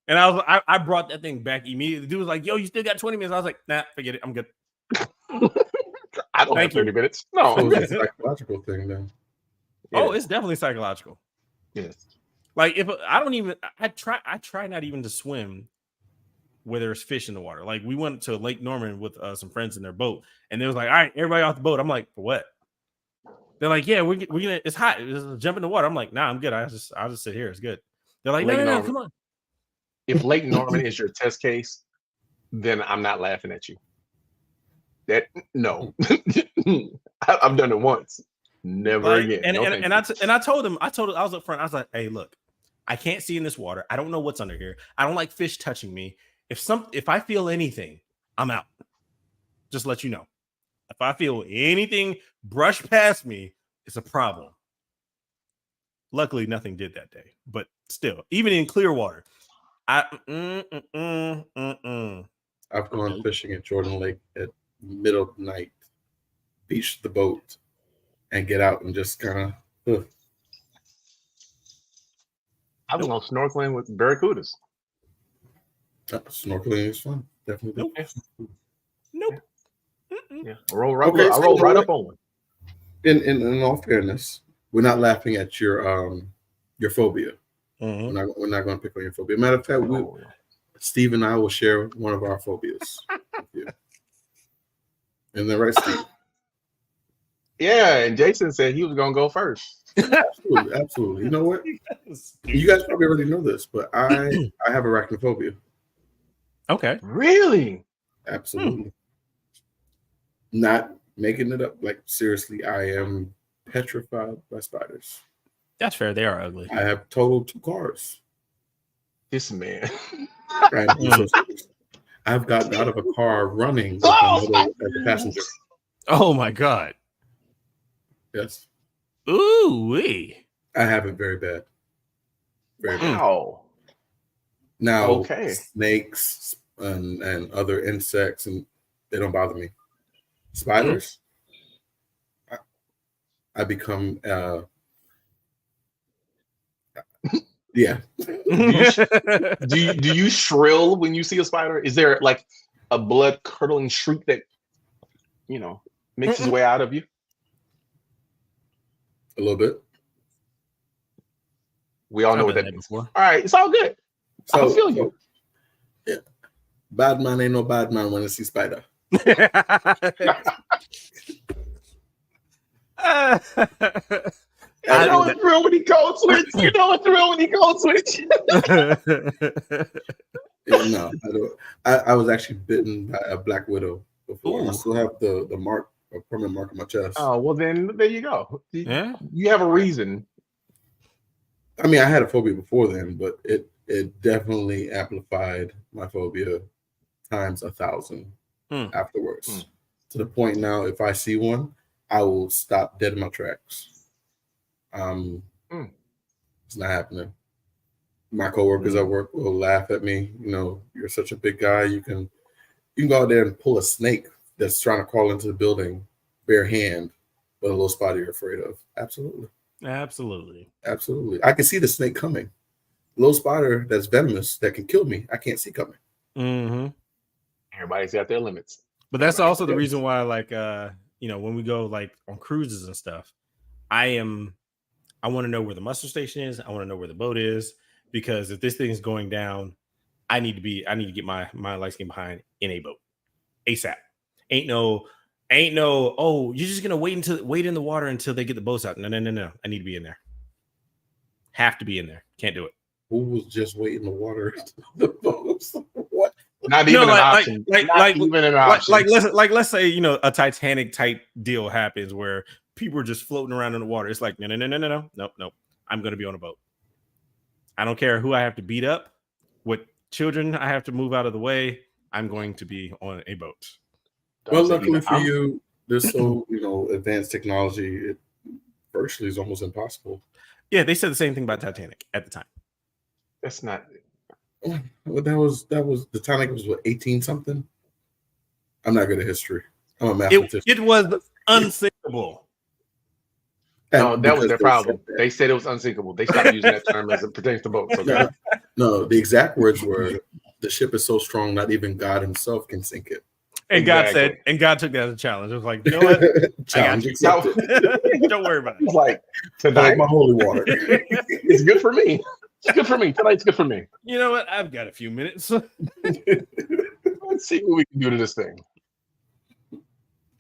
And I brought that thing back immediately. The dude was like, yo, you still got 20 minutes. I was like, nah, forget it. I'm good. I don't have 30 minutes. No. So it's a psychological thing then. Yeah. Oh, it's definitely psychological. Yes. Like if I try not even to swim where there's fish in the water. Like we went to Lake Norman with some friends in their boat, and they was like, all right, everybody off the boat. I'm like, for what? They're like, yeah, we're gonna. It's hot. Just jump in the water. I'm like, nah, I'm good. I'll just sit here. It's good. They're like, no, come on. If Lake Norman is your test case, then I'm not laughing at you. I've done it once. Never again. And I told him, I was up front. I was like, hey, look, I can't see in this water. I don't know what's under here. I don't like fish touching me. If I feel anything, I'm out. Just let you know. If I feel anything brush past me, it's a problem. Luckily, nothing did that day. But still, even in clear water, I've gone fishing at Jordan Lake at middle of the night, beach the boat, and get out and just kind of. I was on snorkeling with barracudas. Snorkeling is fun, definitely. Nope. Yeah, I roll right up on one. In all fairness, we're not laughing at your phobia. Mm-hmm. We're not going to pick on your phobia. Matter of fact, Steve and I will share one of our phobias with you. Isn't that right, Steve? Yeah, and Jason said he was going to go first. Absolutely. You know what? You guys probably already know this, but I have arachnophobia. Okay. Really? Absolutely. Not making it up. Like, seriously, I am petrified by spiders. That's fair. They are ugly. I have totaled 2 cars. This man. I've gotten out of a car running with the passenger. Oh my god. Yes. Ooh wee. I have it very bad. Very bad. Wow. Now, snakes and other insects, and they don't bother me. Spiders, I become yeah. Do you shrill when you see a spider? Is there like a blood curdling shriek that makes its way out of you? A little bit. We all know what that means. All right, it's all good. I feel you. Yeah. Bad man ain't no bad man when I see spider. I know it's real when he code switch. You know it's real when he code switch. No, I don't. I was actually bitten by a black widow before. Ooh. I still have the mark, a permanent mark on my chest. Oh, well then there you go. Yeah. You have a reason. I mean, I had a phobia before then, but it definitely amplified my phobia times 1,000 afterwards. To the point now, if I see one, I will stop dead in my tracks. It's not happening. My coworkers at work will laugh at me. You're such a big guy. You can go out there and pull a snake that's trying to crawl into the building bare hand, but a little spider you're afraid of. Absolutely. I can see the snake coming. A little spider that's venomous that can kill me, I can't see coming. Mm-hmm. Everybody's got their limits. But that's also the reason why, like, when we go like on cruises and stuff, I want to know where the muster station is. I want to know where the boat is, because if this thing is going down, I need to get my lights getting behind in a boat ASAP. Ain't no, oh, you're just gonna wait in the water until they get the boats out. No. I need to be in there. Have to be in there. Can't do it. who was just waiting to water the boats? What? Not even an option. Not even an option. Let's say, you know, a Titanic type deal happens where people are just floating around in the water. It's like, no. I'm going to be on a boat. I don't care who I have to beat up. What children I have to move out of the way. I'm going to be on a boat. Well, luckily for you, there's so, you know, advanced technology. It virtually is almost impossible. Yeah, they said the same thing about Titanic at the time. That's not. Well, that was the Titanic was what, 18 something. I'm not good at history. I'm a mathematician. It was unsinkable. No, that was their problem. They said it was unsinkable. They stopped using that term as it pertains to boats. Okay? No, the exact words were, "The ship is so strong, not even God Himself can sink it." And God said, and God took that as a challenge. It was like, you know what? Challenge accepted. Don't worry about it. It's like, tonight, my holy water. It's good for me. It's good for me. Tonight's good for me. You know what? I've got a few minutes. Let's see what we can do to this thing.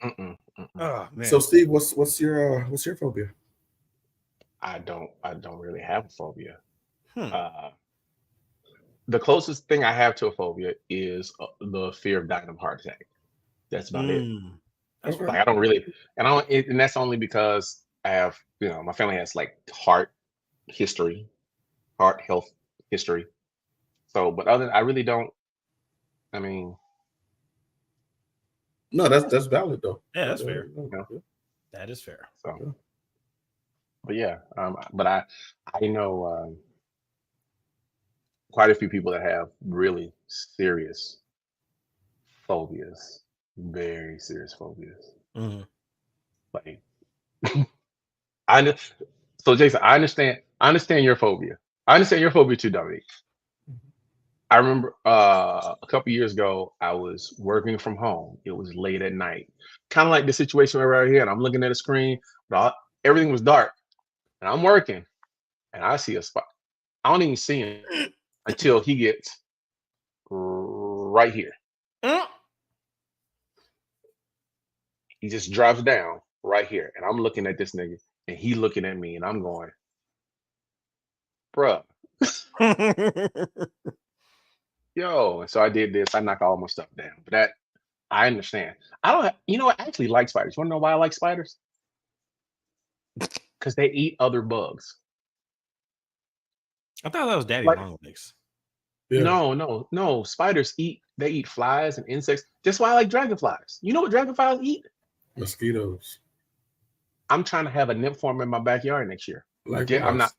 Oh man. So Steve, what's your phobia? I don't really have a phobia. The closest thing I have to a phobia is the fear of dying of a heart attack. That's about it. That's like, I don't really, and that's only because I have, you know, my family has like heart health history. So, but other than, I really don't. I mean, no, that's valid though. Yeah, that's fair. That is fair. So, but yeah, but I know quite a few people that have really serious phobias, very serious phobias. Like, so Jason, I understand your phobia. I understand your phobia too, Dominique. I remember a couple years ago, I was working from home. It was late at night, kind of like the situation we're right here. And I'm looking at a screen, but everything was dark, and I'm working, and I see a spot. I don't even see him until he gets right here. He just drops down right here, and I'm looking at this nigga, and he looking at me, and I'm going, bruh. Yo, and so I did this. I knocked all my stuff down. But that, I understand. I actually like spiders. You want to know why I like spiders? Because they eat other bugs. I thought that was daddy longlegs. Yeah. No. Spiders eat flies and insects. That's why I like dragonflies. You know what dragonflies eat? Mosquitoes. I'm trying to have a nymph farm in my backyard next year. Like I'm not,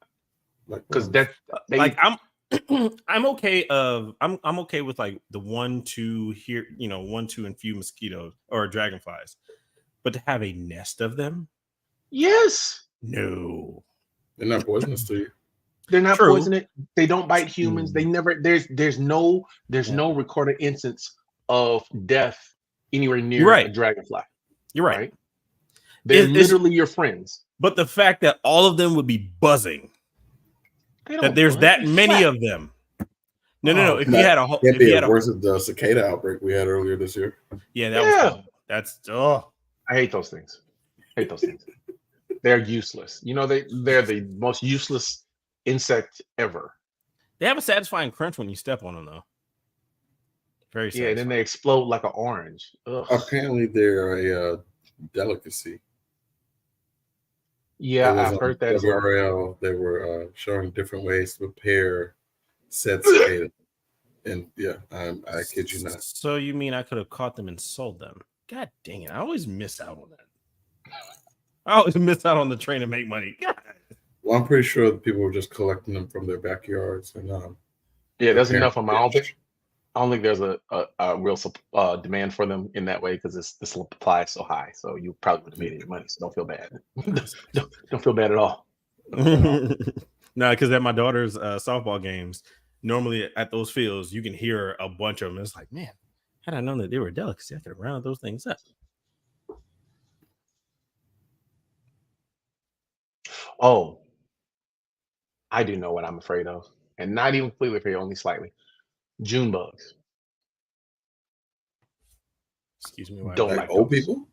because I'm okay. I'm okay with like the 1, 2 here, 1, 2 and few mosquitoes or dragonflies, but to have a nest of them, yes, no, they're not poisonous to you. They're not poisonous. They don't bite humans. They never. There's no recorded instance of death anywhere near a dragonfly. You're right. They're literally your friends. But the fact that all of them would be buzzing. That there's that many of them. No. If you had a whole, it'd be worse than the cicada outbreak we had earlier this year. Yeah, that's I hate those things. They're useless. They're the most useless insect ever. They have a satisfying crunch when you step on them, though. Very satisfying. Yeah, and then they explode like an orange. Ugh. Apparently, they're a delicacy. Yeah, I've heard that. They were showing different ways to prepare said cicada, and I kid you not. So you mean I could have caught them and sold them? God dang it! I always miss out on that. I always miss out on the train to make money. God. Well, I'm pretty sure people were just collecting them from their backyards, and there's enough of them. I don't think there's a real demand for them in that way because the supply is so high. So you probably would have made any money. So don't feel bad. don't feel bad at all. No, because at my daughter's softball games, normally at those fields, you can hear a bunch of them. It's like, man, had I known that they were a delicacy, I could have rounded those things up. Oh, I do know what I'm afraid of, and not even completely afraid, only slightly. June bugs. Excuse me. Don't like old people?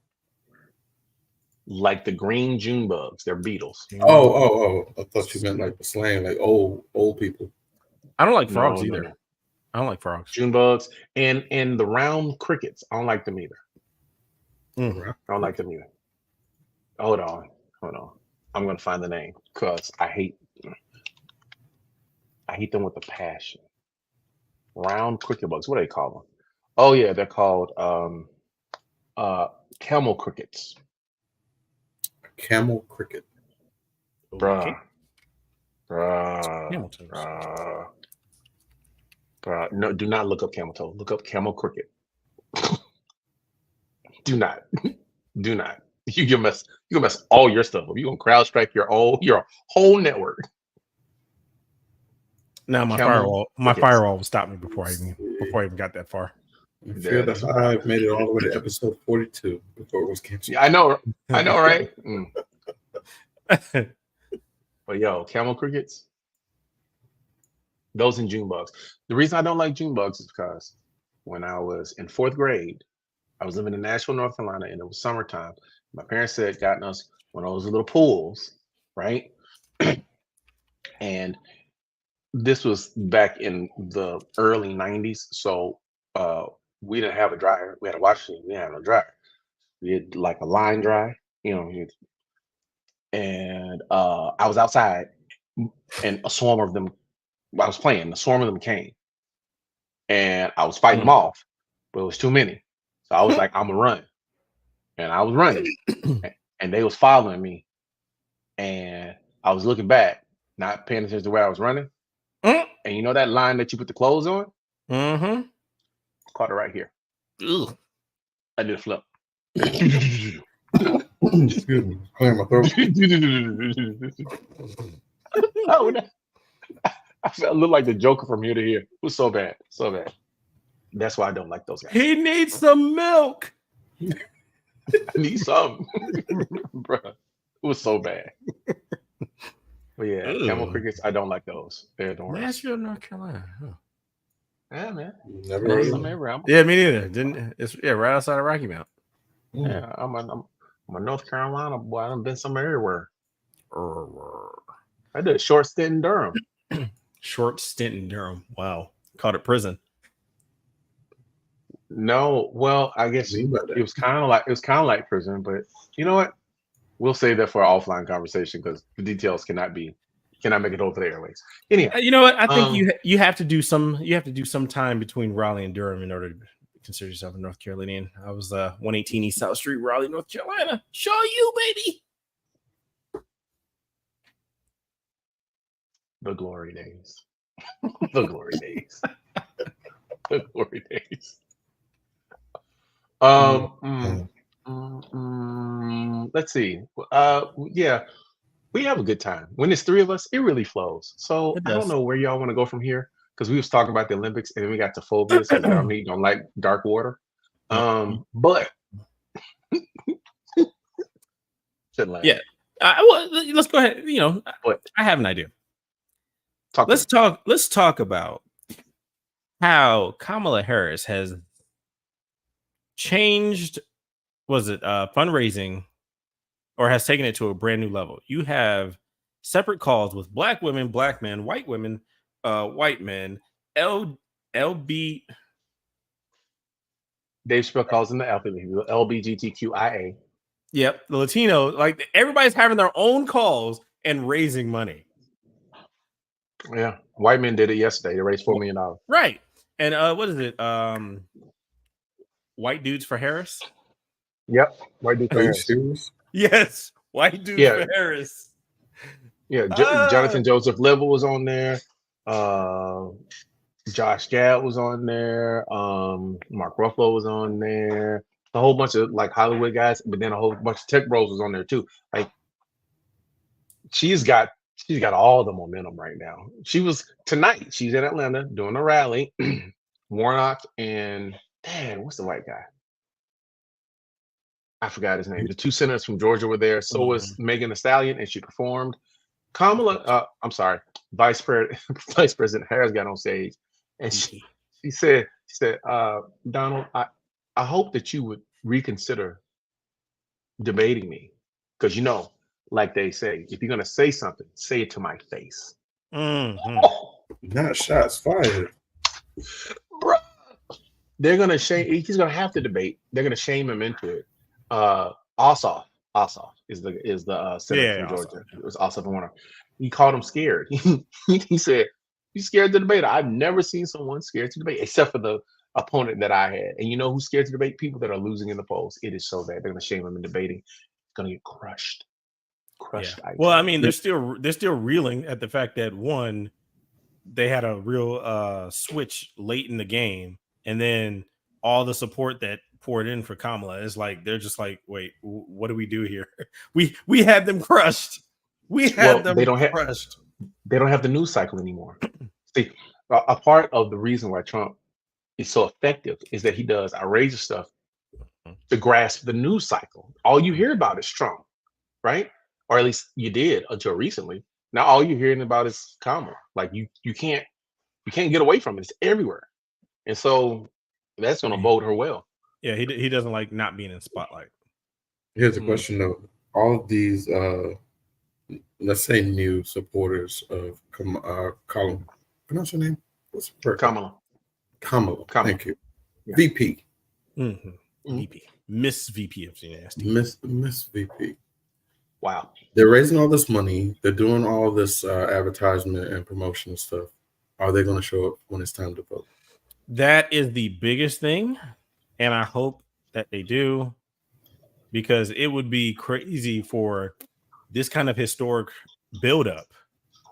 Like the green June bugs. They're beetles. Oh. I thought you meant like the slang, like old people. I don't like No, frogs no, either. no. I don't like frogs. June bugs and the round crickets. I don't like them either. Mm. I don't like them either. Hold on. I'm gonna find the name because I hate them with a passion. Round cricket bugs. What do they call them? Oh yeah, they're called camel crickets. Camel cricket. Okay. Bruh. No, do not look up camel toe. Look up camel cricket. Do not. Do not. You can mess all your stuff up. You're gonna crowd strike your whole network. Now my firewall will stop me before I even got that far. Fear the Hive made it all the way to episode 42 before it was canceled. Yeah, I know, right? But yo, camel crickets, those and June bugs. The reason I don't like June bugs is because when I was in 4th grade, I was living in Nashville, North Carolina, and it was summertime. My parents had gotten us one of those little pools, right? And this was back in the early 90s. So we didn't have a dryer. We had a washing machine. We didn't have no dryer. We had like a line dry, and I was outside and a swarm of them, I was playing, a swarm of them came and I was fighting them off, but it was too many. So I was like, I'm gonna run. And I was running and they was following me. And I was looking back, not paying attention to where I was running. And you know that line that you put the clothes on? Mm-hmm. Caught it right here. Ugh. I did a flip. Excuse me, clear my throat. I felt look like the Joker from here to here. It was so bad, so bad. That's why I don't like those guys. He needs some milk. I need some, bro. It was so bad. But yeah, camel crickets. I don't like those. They're the worst. Nashville, North Carolina. Huh. Yeah, man. Never heard of them. Yeah, me neither. It's right outside of Rocky Mount. Yeah, I'm a North Carolina boy. I've been somewhere everywhere. I did a short stint in Durham. Short stint in Durham. Wow. Caught it prison. No, well, I guess it was kind of like prison, but you know what? We'll save that for an offline conversation because the details cannot make it over the airways. Anyhow, you know what? I think you have to do some time between Raleigh and Durham in order to consider yourself a North Carolinian. I was 118 East South Street, Raleigh, North Carolina. Show you, baby. The glory days. The glory days. The glory days. Let's see. Yeah, we have a good time. When it's 3 of us, it really flows. So I don't know where y'all want to go from here because we was talking about the Olympics and then we got to phobias because I don't like dark water. But yeah. Well, let's go ahead. I have an idea. Let's talk about how Kamala Harris has changed. Was it fundraising, or has taken it to a brand new level? You have separate calls with Black women, Black men, white women, white men, LB. Dave Chappelle calls them the LBGTQIA. Yep, the Latino, like everybody's having their own calls and raising money. Yeah, white men did it yesterday. They raised $4 million. Right, and what is it? White dudes for Harris. Yep, white dudes for Harris. Yes, white dudes for Harris. Yeah, Jonathan Joseph Liver was on there. Josh Gad was on there. Mark Ruffalo was on there. A whole bunch of like Hollywood guys, but then a whole bunch of tech bros was on there too. Like she's got all the momentum right now. She's in Atlanta doing a rally. Warnock and what's the white guy? I forgot his name. The 2 senators from Georgia were there. So was Megan Thee Stallion, and she performed. Vice President Harris got on stage, and she said, Donald, I hope that you would reconsider debating me, because like they say, if you're gonna say something, say it to my face. Not shots fired. Bro, they're gonna shame. He's gonna have to debate. They're gonna shame him into it. Ossoff is the senator from Georgia. Ossoff, yeah. It was Ossoff Warner. He called him scared. He said, "You scared to debate? I've never seen someone scared to debate, except for the opponent that I had. And you know who's scared to debate? People that are losing in the polls. It is so bad. They're gonna shame him in debating. He's gonna get crushed. Yeah. Well, I mean, they're still reeling at the fact that one, they had a real switch late in the game, and then all the support that poured in for Kamala is like they're just like, wait, what do we do here? We had them crushed. We had them crushed. They don't have the news cycle anymore. See, a part of the reason why Trump is so effective is that he does outrageous stuff to grasp the news cycle. All you hear about is Trump, right? Or at least you did until recently. Now all you're hearing about is Kamala. Like you can't get away from it. It's everywhere, and so that's going to bode her well. Yeah, he doesn't like not being in spotlight. Here's a question though: all of these, let's say, new supporters of Kamala. Pronounce her name? What's her Kamala. Thank you. Yeah. VP. VP. Miss VP if you're nasty. Miss VP. Wow. They're raising all this money. They're doing all this advertisement and promotion stuff. Are they going to show up when it's time to vote? That is the biggest thing. And I hope that they do, because it would be crazy for this kind of historic buildup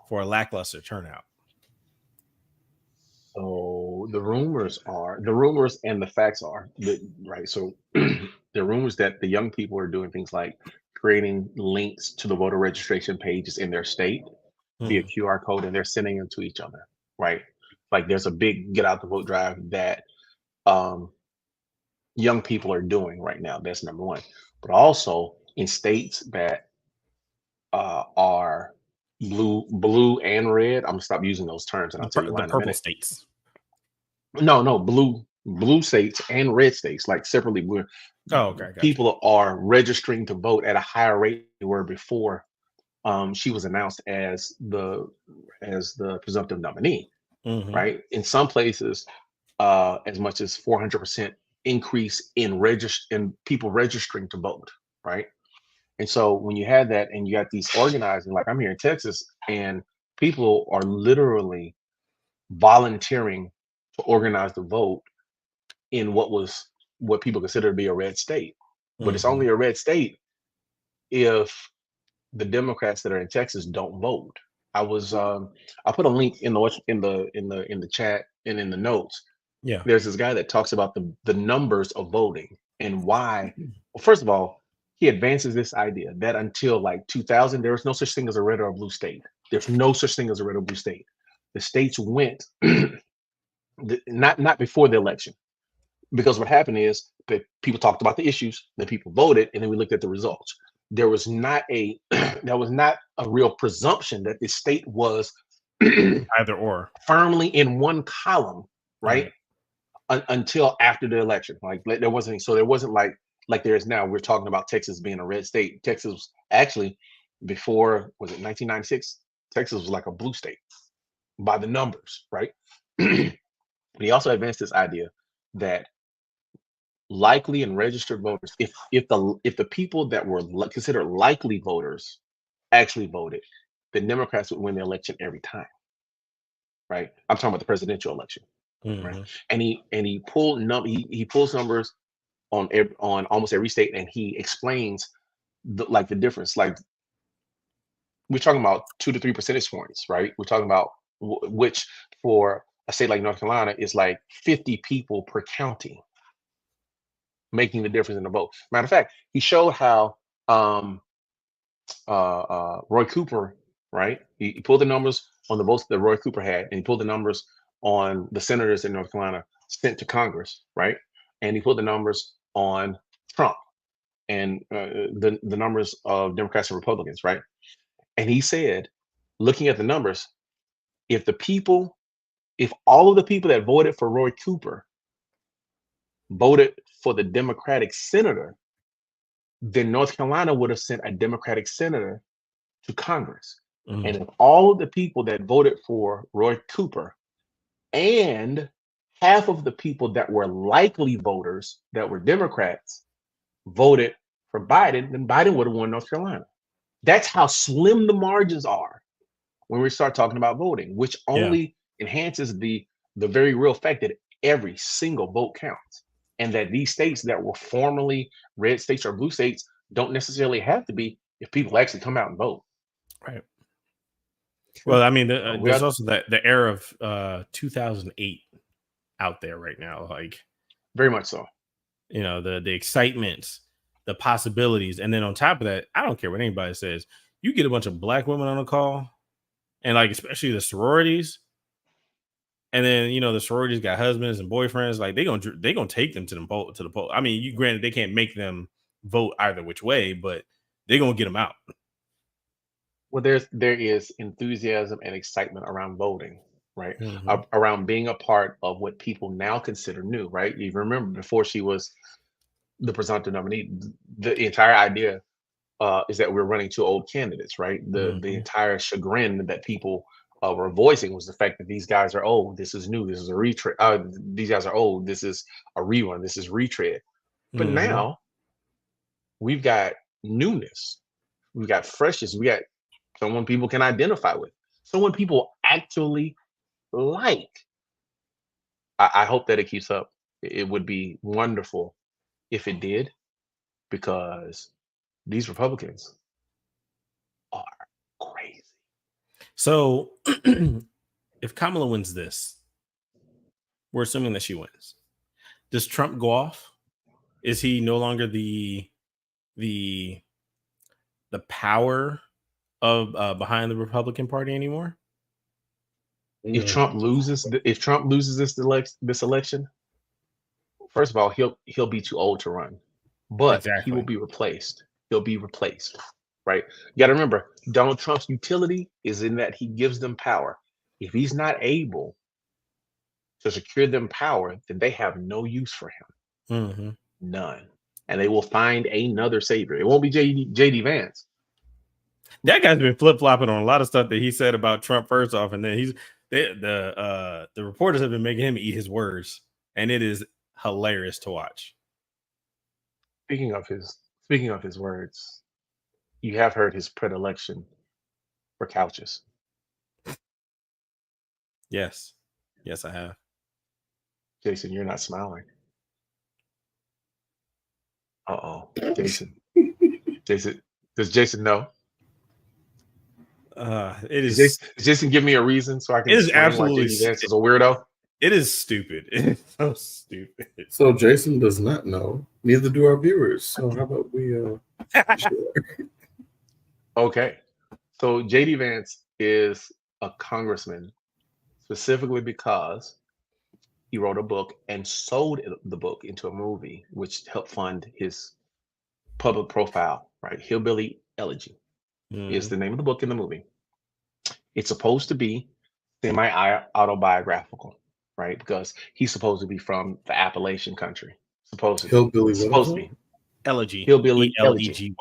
for a lackluster turnout. So the rumors and the facts are that, right. So the rumors that the young people are doing things like creating links to the voter registration pages in their state via QR code, and they're sending them to each other, right? Like there's a big get out the vote drive that young people are doing right now. That's number one. But also in states that are blue and red. I'm gonna stop using those terms, and I'll tell you why in a minute. States. No, blue states and red states, like separately blue. Oh, okay. People are registering to vote at a higher rate than they were before she was announced as the presumptive nominee. Right? In some places, as much as 400% increase in people registering to vote. Right? And so when you had that and you got these organizing, like I'm here in Texas, and people are literally volunteering to organize the vote in what people consider to be a red state. But it's only a red state if the Democrats that are in Texas don't vote. I put a link in the chat and in the notes. Yeah. There's this guy that talks about the numbers of voting and why. Well, first of all, he advances this idea that until like 2000, there was no such thing as a red or a blue state. There's no such thing as a red or blue state. The states went not before the election, because what happened is that people talked about the issues, then people voted, and then we looked at the results. There was not a real presumption that the state was either or firmly in one column, right? Until after the election. Like there wasn't like there is now. We're talking about Texas being a red state. Texas was actually, before, was it 1996? Texas was like a blue state by the numbers, right? But he also advanced this idea that likely and registered voters, if the people that were considered likely voters actually voted, the Democrats would win the election every time, right? I'm talking about the presidential election, right? And he pulls numbers on almost every state, and he explains the difference. Like we're talking about 2 to 3 percentage points, right? We're talking about which for a state like North Carolina is like 50 people per county making the difference in the vote. Matter of fact, he showed how Roy Cooper, right? He pulled the numbers on the votes that Roy Cooper had, and he pulled the numbers on the senators in North Carolina sent to Congress, right? And he pulled the numbers on Trump and the numbers of Democrats and Republicans, right? And he said, looking at the numbers, if all of the people that voted for Roy Cooper voted for the Democratic senator, then North Carolina would have sent a Democratic senator to Congress. Mhm. And if all of the people that voted for Roy Cooper and half of the people that were likely voters that were Democrats voted for Biden, then Biden would have won North Carolina. That's how slim the margins are when we start talking about voting, which only enhances the very real fact that every single vote counts, and that these states that were formerly red states or blue states don't necessarily have to be if people actually come out and vote. Right. Well, I mean, there's are- also the era of 2008 out there right now. Like, Very much so. you know, the excitement, the possibilities, and then on top of that, I don't care what anybody says. You get a bunch of black women on a call, and like especially the sororities, and then you know the sororities got husbands and boyfriends. Like they gonna take them to the poll. I mean, you granted they can't make them vote either which way, but they're gonna get them out. Well, there is enthusiasm and excitement around voting, right? Mhm. Around being a part of what people now consider new, right? You remember before she was the presumptive nominee, the entire idea is that we're running two old candidates, right? The Mhm. entire chagrin that people were voicing was the fact that these guys are old. This is new. This is a retread. These guys are old. This is a rerun. This is retread. But Mhm. now we've got newness. We've got freshness. We got someone people can identify with. Someone people actually like. I hope that it keeps up. It would be wonderful if it did, because these Republicans are crazy. So, if Kamala wins this, we're assuming that she wins. Does Trump go off? Is he no longer the power of behind the Republican Party anymore? If Trump loses, this election, first of all, he'll be too old to run, but he will Exactly. be replaced. He'll be replaced, right? You got to remember, Donald Trump's utility is in that he gives them power. If he's not able to secure them power, then they have no use for him, Mm-hmm. none, and they will find another savior. It won't be JD Vance. That guy's been flip flopping on a lot of stuff that he said about Trump first off, and then the reporters have been making him eat his words, and it is hilarious to watch. Speaking of his words, you have heard his predilection for couches. Yes, I have. Jason, you're not smiling. Uh-oh. Jason. Does Jason know? It is. Does Jason give me a reason so I can It is explain why absolutely. JD Vance is a weirdo? It is stupid. It is so stupid. So Jason does not know. Neither do our viewers. So how about we Okay. So JD Vance is a congressman specifically because he wrote a book and sold the book into a movie, which helped fund his public profile, right? Hillbilly Elegy is the name of the book in the movie. It's supposed to be semi-autobiographical, right? Because he's supposed to be from the Appalachian country. Supposed to be. Elegy. Hillbilly Elegy.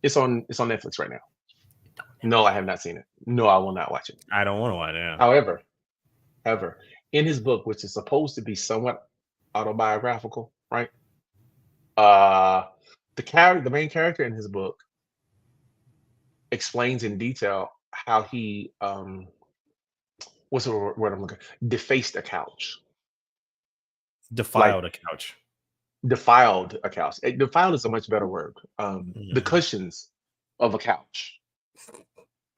It's on Netflix right now. No, I have not seen it. No, I will not watch it. I don't want to watch it. However, in his book, which is supposed to be somewhat autobiographical, right? The main character in his book explains in detail how he what's the word I'm looking? Defaced a couch. Defiled a couch. Defiled a couch. Defiled is a much better word. The cushions of a couch.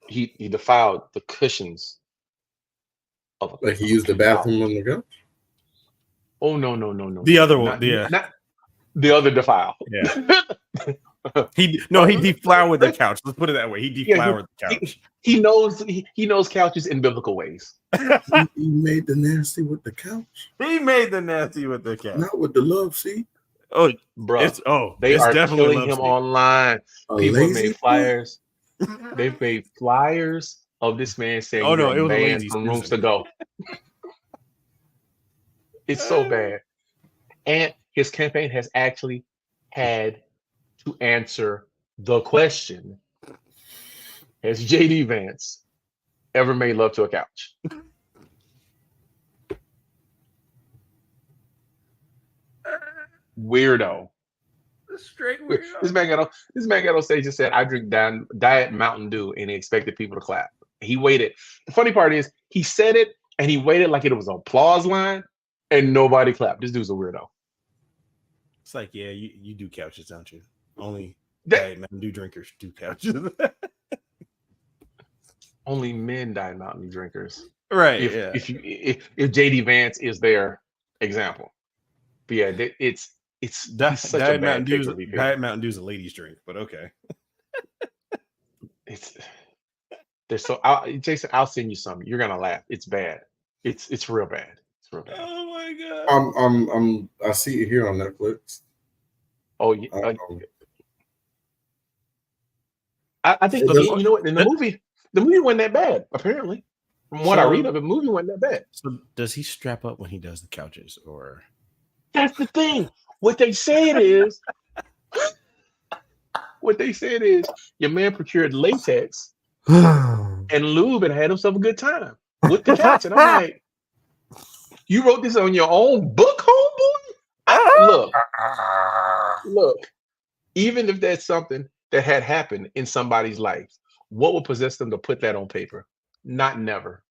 He defiled the cushions of a like he used the bathroom on the couch? Oh no. The other one, not the other defile. Yeah. He deflowered the couch. Let's put it that way. He deflowered the couch. He knows couches in biblical ways. He made the nasty with the couch. He made the nasty with the couch. Not with the love seat. Oh, bro. They are definitely killing him online. People made flyers. They've made flyers of this man saying, "Oh no, it was banned from rooms to go." It's so bad. And his campaign has actually had to answer the question, Has JD Vance ever made love to a couch? Weirdo. Straight This man got on stage and said, "I drink Diet Mountain Dew," and he expected people to clap. He waited. The funny part is, he said it and he waited like it was an applause line, and nobody clapped. This dude's a weirdo. It's like, yeah, you do couches, don't you? Only That- Mountain Dew drinkers do couches. Only men Diet Mountain Dew drinkers. Right. If JD Vance is their example. But yeah, it's he's such a bad pay-per-view. Diet Mountain Dew is a ladies' drink, but okay. Jason, I'll send you some. You're gonna laugh. It's bad. It's real bad. It's real bad. Oh my god. I see it here on Netflix. Oh yeah. I think you know what, in the movie wasn't that bad, apparently. From what I read of it, the movie wasn't that bad. So does he strap up when he does the couches, or that's the thing? What they said is your man procured latex and lube and had himself a good time with the couch. And I'm like, you wrote this on your own book, homeboy? Look, even if that's something that had happened in somebody's life, what would possess them to put that on paper? Not never.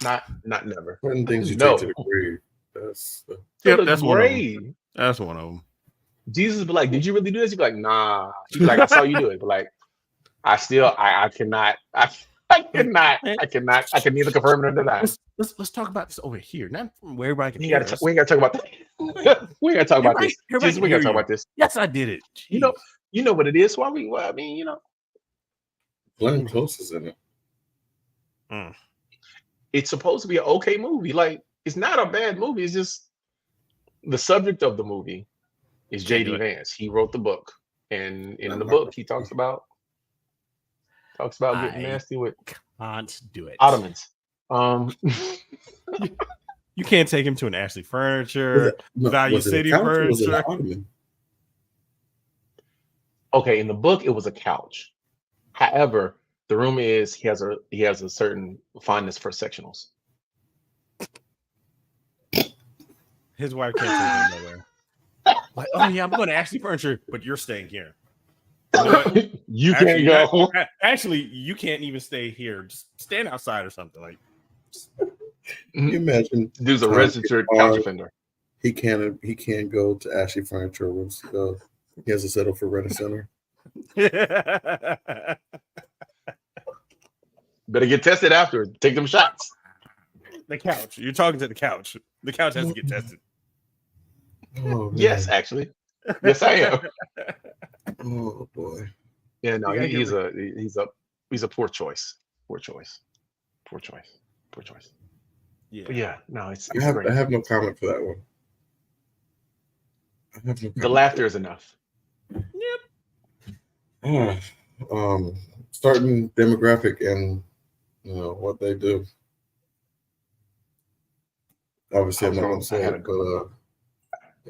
Not never. Certain things you take to the grave. That's that's grave. One of them. That's one of them. Jesus be like, did you really do this? You'd be like, nah. She'd be like, I saw you do it, but like, I cannot. I can neither confirm nor deny. Let's talk about this over here. Not from where everybody can. We ain't gotta talk about that. We ain't gotta talk about this. Jesus, we gotta talk about this. Yes, I did it. Jeez. You know what it is. Glenn Close is in it. It's supposed to be an okay movie. Like, it's not a bad movie. It's just the subject of the movie is JD Vance. He wrote the book, and in the book he talks about getting nasty with can't do it. Ottomans. You can't take him to an Ashley Furniture, Value City Furniture. Okay, in the book it was a couch. However, the rumor is he has a certain fondness for sectionals. His wife can't take him nowhere. Like, oh yeah, I'm going to Ashley Furniture, but you're staying here. You can't go. Actually, you can't even stay here. Just stand outside or something. Like, can you imagine? Dude's a registered couch offender. He can't go to Ashley Furniture. He has to settle for Rent-A-Center. Better get tested after. Take them shots. The couch. You're talking to the couch. The couch has to get tested. Oh, yes, actually. Yes, I am. Oh boy. Yeah, no, he's a poor choice. Poor choice. Yeah. But yeah, no, it's great. I have no comment for that one. The laughter is enough. Yep. Starting demographic and what they do. Obviously, I'm not gonna say it, but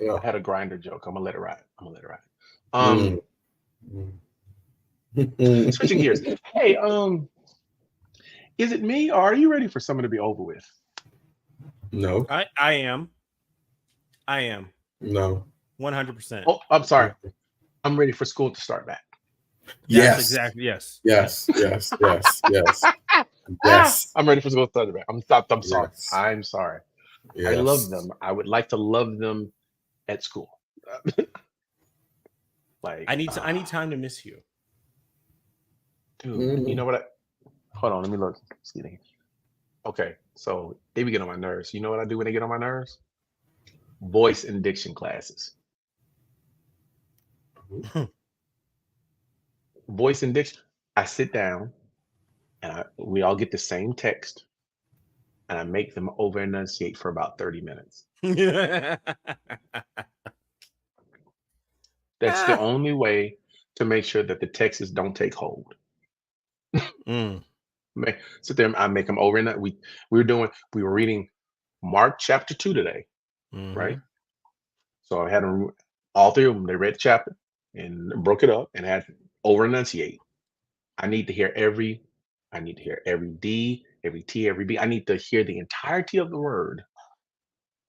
yeah. I had a grinder joke. I'm gonna let it ride. Switching gears. Hey, is it me, or are you ready for summer to be over with? No. I am. No. 100%. Oh, I'm sorry. I'm ready for school to start back. Yes. Exactly. Yes. Yes. I'm ready for school to start back. I'm sorry. Yes. I'm sorry. Yes. I love them. I would like to love them at school. Like, I need time to miss you. Dude, you know what? Hold on, let me look. Okay, so they be getting on my nerves. You know what I do when they get on my nerves? Voice and diction classes. Voice and diction. I sit down and we all get the same text, and I make them over enunciate for about 30 minutes. That's the only way to make sure that the texts don't take hold. Sit there, I make them over, and we were reading Mark chapter 2 today, right? So I had them, all three of them. They read the chapter and broke it up and had over enunciate. I need to hear every I need to hear every D, every T, every B. I need to hear the entirety of the word.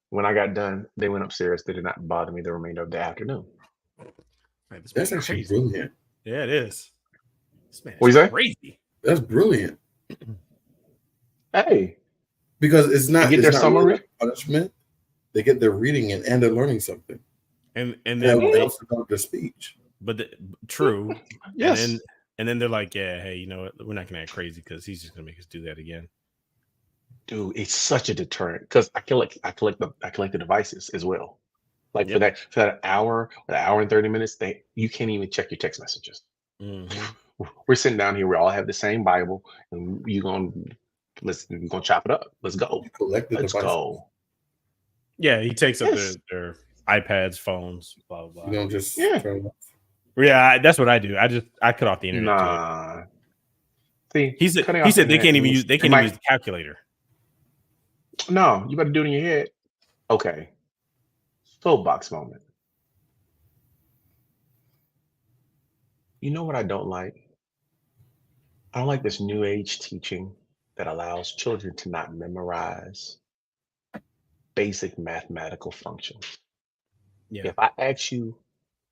When I got done, they went upstairs. They did not bother me the remainder of the afternoon. Man, this That's man actually crazy. brilliant. Yeah, it is. This man What you is say? crazy. That's brilliant Hey, because it's they not. get It's their not really summary. like punishment. They get their reading in and they're learning something. And And then it they, helps develop their speech. but true. Yes. And then they're like, yeah, hey, you know what? We're not gonna act crazy because he's just gonna make us do that again. Dude, it's such a deterrent because I collect the devices as well. Like Yep. for that hour, an hour and 30 minutes, you can't even check your text messages. Mhm. We're sitting down here, we all have the same Bible, and you're gonna chop it up. Let's go. You collect the Let's devices. go. Yeah, he takes up Yes. their iPads, phones, blah blah You blah. don't just Yeah. turn it off. Yeah, that's what I do. I cut off the internet too. Nah. See, He said cutting he off said they internet can't even means use they it can't might- even use the calculator. No, you better do it in your head. Okay. Soapbox moment. You know what I don't like? I don't like this new age teaching that allows children to not memorize basic mathematical functions. Yeah. If I ask you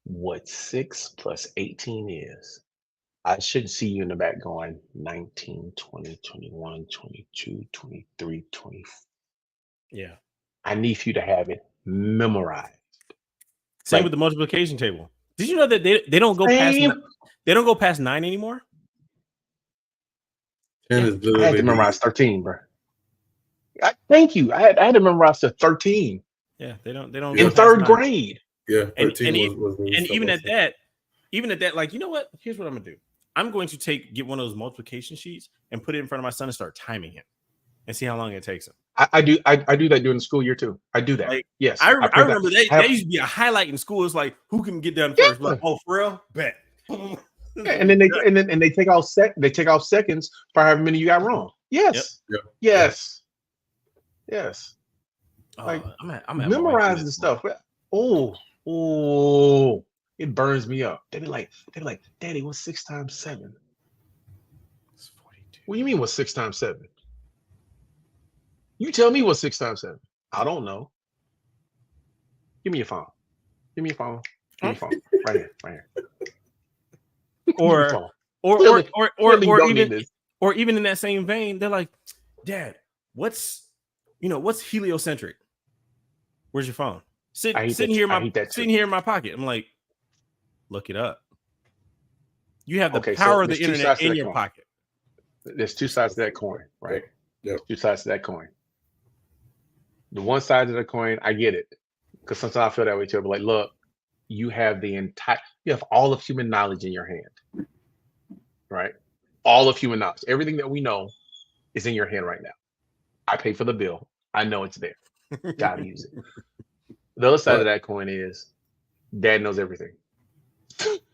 what 6 plus 18 is, I should see you in the back going 19, 20, 21, 22, 23, 24. Yeah. I need for you to have it memorized. Same Like- with the multiplication table. Did you know that they don't go past Same. they don't go past 9 anymore? 10 is I had to literally memorize 13, bro. Thank you. I had to memorize the 13 Yeah, they don't Yeah. go in past third 9. grade. Yeah, And- 13 and was And even at that, like, you know what? Here's what I'm gonna do. I'm going to get one of those multiplication sheets and put it in front of my son and start timing him and see how long it takes him. I do that during the school year too. I do that. Like, Yes. I put remember I have- that used to be a highlight in school. It's like, who can get done first? Like, oh, for real? Bet. Yeah, and then they take off seconds for however many you got wrong. Yes. Yep. Yes. Yes. Oh, like, I'm at my Memorize wife the stuff. Oh, it burns me up. They be like, Daddy, what's 6 times 7? It's 42. What do you mean what's 6 times 7? You tell me what's 6 times 7. I don't know. Give me your phone. Give me your phone. Give me your phone. Right here. Right here. Give me your Or phone. or Clearly- or Clearly you or don't need even this. or even in that same vein, they're like, Dad, what's heliocentric? Where's your phone? I hate Sitting that- here, I hate that too. sitting here in my pocket. I'm like, look it up. You have the Okay, so power of the there's two internet sides to in that your coin. pocket. There's two sides to that coin, right? Yep. Two sides to that coin. The one side of the coin, I get it. Because sometimes I feel that way too. But like, look, you have all of human knowledge in your hand. Right? All of human knowledge. Everything that we know is in your hand right now. I pay for the bill. I know it's there. Gotta use it. The other side of But- that coin is Dad knows everything.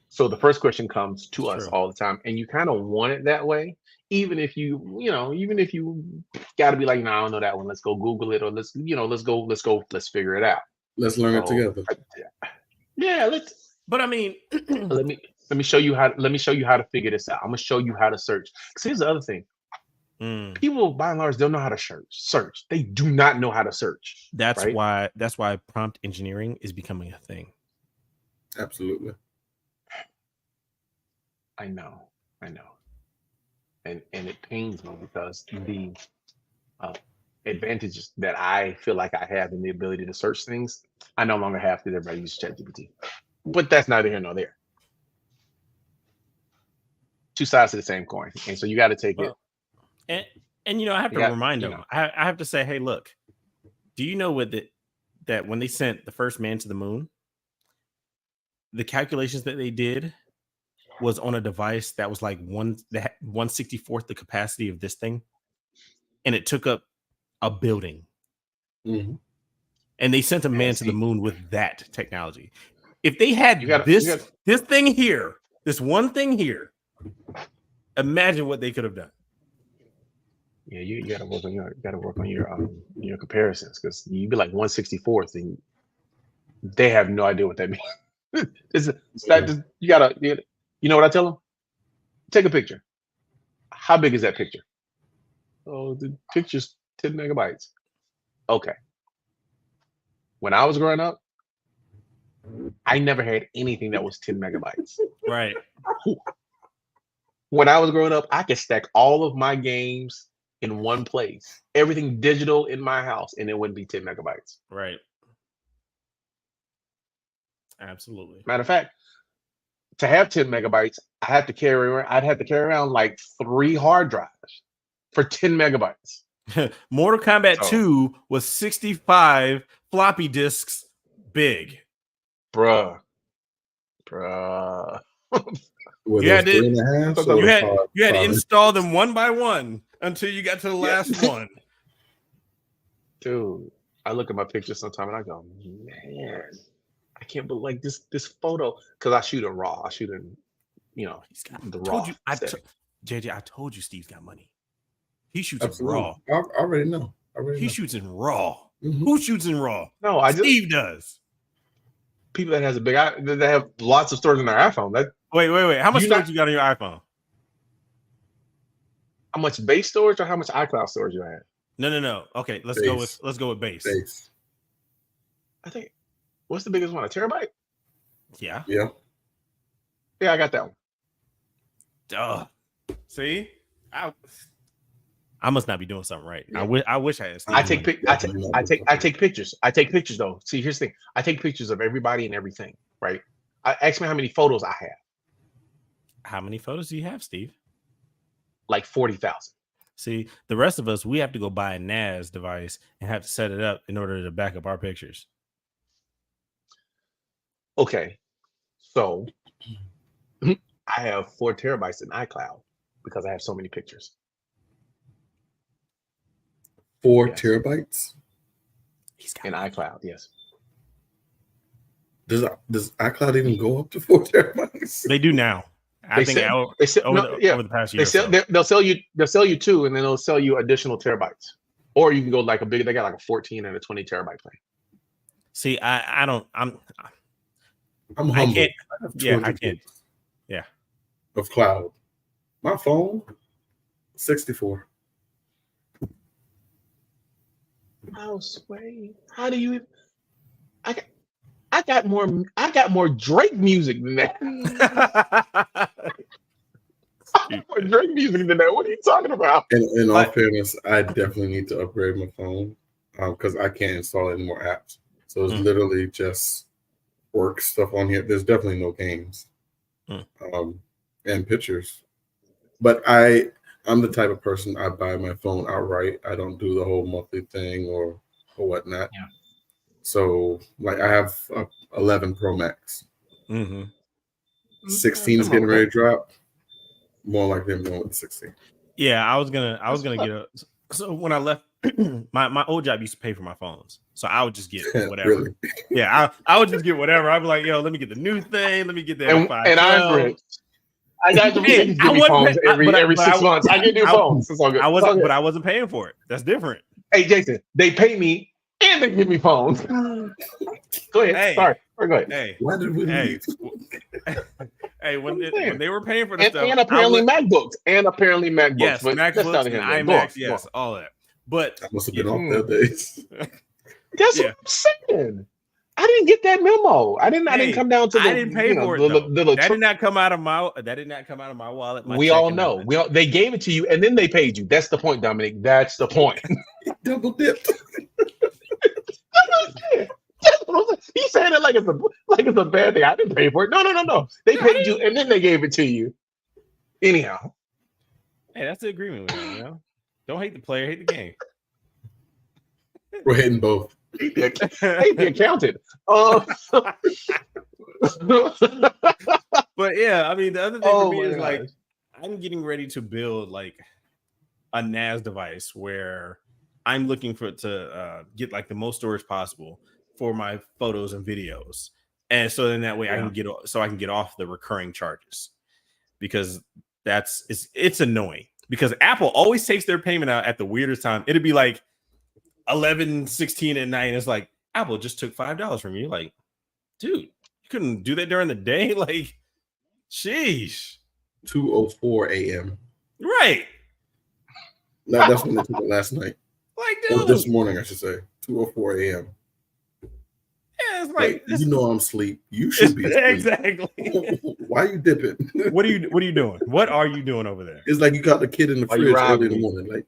So the first question comes to us True. all the time, and you kind of want it that way, even if you got to be like, no, I don't know that one. Let's go Google it, or let's figure it out. Let's learn it So, together. Yeah, But I mean, let me show you how to figure this out. I'm gonna show you how to search. Because here's the other thing: people by and large don't know how to search. They do not know how to search. that's Right? why prompt engineering is becoming a thing. Absolutely. I know, and it pains me because the advantages that I feel like I have in the ability to search things, I no longer have because everybody uses ChatGPT. But that's neither here nor there. Two sides to the same coin, and so you got to take it. Well, and I have to remind them. I have to say, hey, look, do you know that when they sent the first man to the moon, the calculations that they did was on a device that was like 1/64th the capacity of this thing, and it took up a building. Mhm. And they sent a man to the moon with that technology. If they had this thing here, this one thing here, imagine what they could have done. Yeah, you got to work on your comparisons, because you be like 1/64th, and they have no idea what that means. You know what I tell them? Take a picture. How big is that picture? Oh, the picture's 10 megabytes. Okay. When I was growing up, I never had anything that was 10 megabytes. Right. When I was growing up, I could stack all of my games in one place, everything digital in my house, and it wouldn't be 10 megabytes. Right. Absolutely. Matter of fact, to have 10 megabytes, I'd have to carry around like 3 hard drives for 10 megabytes. Mortal Kombat Oh. 2 was 65 floppy disks big. Bruh. Were You had those 3.5? to- So You the had five- you had to five- install them one by one until you got to the Yeah. last one. Dude, I look at my pictures sometime and I go, man, I can't believe like this photo, because I shoot in RAW. I shoot in, He's got, the told raw you, setting. JJ, I told you Steve's got money. He shoots in Absolutely. raw. I already know. He shoots in raw. Mhm. Who shoots in raw? No, I just Steve does. people that has a big that have lots of storage in their iPhone. That Wait. How much You storage not- you got on your iPhone? how much base storage or how much iCloud storage you have? No. Okay, let's Base. go with base. Base. I think what's the biggest one? A terabyte? Yeah. Yeah. Yeah, I got that one. Duh. See, I must not be doing something right. Yeah. I wish I had. Steve I take money. I take pictures. I take pictures though. See, here's the thing. I take pictures of everybody and everything, right? Ask me how many photos I have. How many photos do you have, Steve? Like 40,000. See, the rest of us, we have to go buy a NAS device and have to set it up in order to back up our pictures. Okay. So I have 4 terabytes in iCloud because I have so many pictures. 4 Yes. terabytes. He's got In iCloud, yes. Does iCloud even go up to 4 terabytes? They do now. I They think sell- They sell, over, no, the, yeah, over the past year. they or sell, so. they'll sell you 2, and then they'll sell you additional terabytes. Or you can go like they got like a 14 and a 20 terabyte plan. See, I don't. I'm I'm I humble. can't. I have Yeah, I 200 can't. gigs Yeah. Of cloud. My phone, 64. How sway? How do you? I got more Drake music than that. More Drake music than that. What are you talking about? In all Like- fairness, I definitely need to upgrade my phone because I can't install any more apps. So it's Mm. literally just work stuff on here. There's definitely no games Mm. and pictures. But I'm the type of person, I buy my phone outright. I don't do the whole monthly thing or whatnot. Yeah. So like I have a 11 Pro Max. Mhm. 16 is getting ready to drop. More likely I'm going with 16. Yeah, I was gonna get a. So when I left, my old job used to pay for my phones, so I would just get whatever. Really? Yeah, I would just get whatever. I'd be like, yo, let me get the new thing. Let me get the And F5. I'm rich. I got them Hey, give I me wasn't phones pay- every but I- every but 6 I- months. I get new I- phones. It's all good. I It's all wasn't, good. but I wasn't paying for it. That's different. Hey Jason, they pay me and they give me phones. Go ahead. Hey. Sorry. Or go ahead. Hey, Why did we hey, leave? hey, when they were paying for the And, stuff, and apparently MacBooks. And apparently MacBooks. yes, but that's MacBooks not and him. Go on, iMacs, go yes, on. all that. But I must have been Yeah. off that days. That's Yeah. what I'm saying. I didn't get that memo. I didn't Hey, come down to the I didn't pay for it. Though. That the did not come out of my wallet. My we check all and know. nothing. They gave it to you and then they paid you. That's the point, Dominic. That's the point. Double dipped. He's saying it like it's a bad thing. I didn't pay for it. No. They paid you and then they gave it to you. Anyhow. Hey, that's the agreement with you. Don't hate the player, hate the game. We're hitting both. Hate the accountant. But yeah, I mean, the other thing Oh for me my is like gosh. I'm getting ready to build like a NAS device where I'm looking to get like the most storage possible for my photos and videos, and so then that way I can get off the recurring charges, because it's annoying because Apple always takes their payment out at the weirdest time. It'd be like 11:16 at night, and it's like Apple just took $5 from you. Like, dude, you couldn't do that during the day. Like, sheesh. 2:04 a.m. Right. No, that's when they took it last night. Like, Or dude. this morning, I should say. 2:04 a.m. Yeah, it's Like, like you know I'm asleep. You should be asleep. exactly. Why you dipping? What are you doing? What are you doing over there? It's like you got the kid in the Why you fridge early in the robbing me? morning.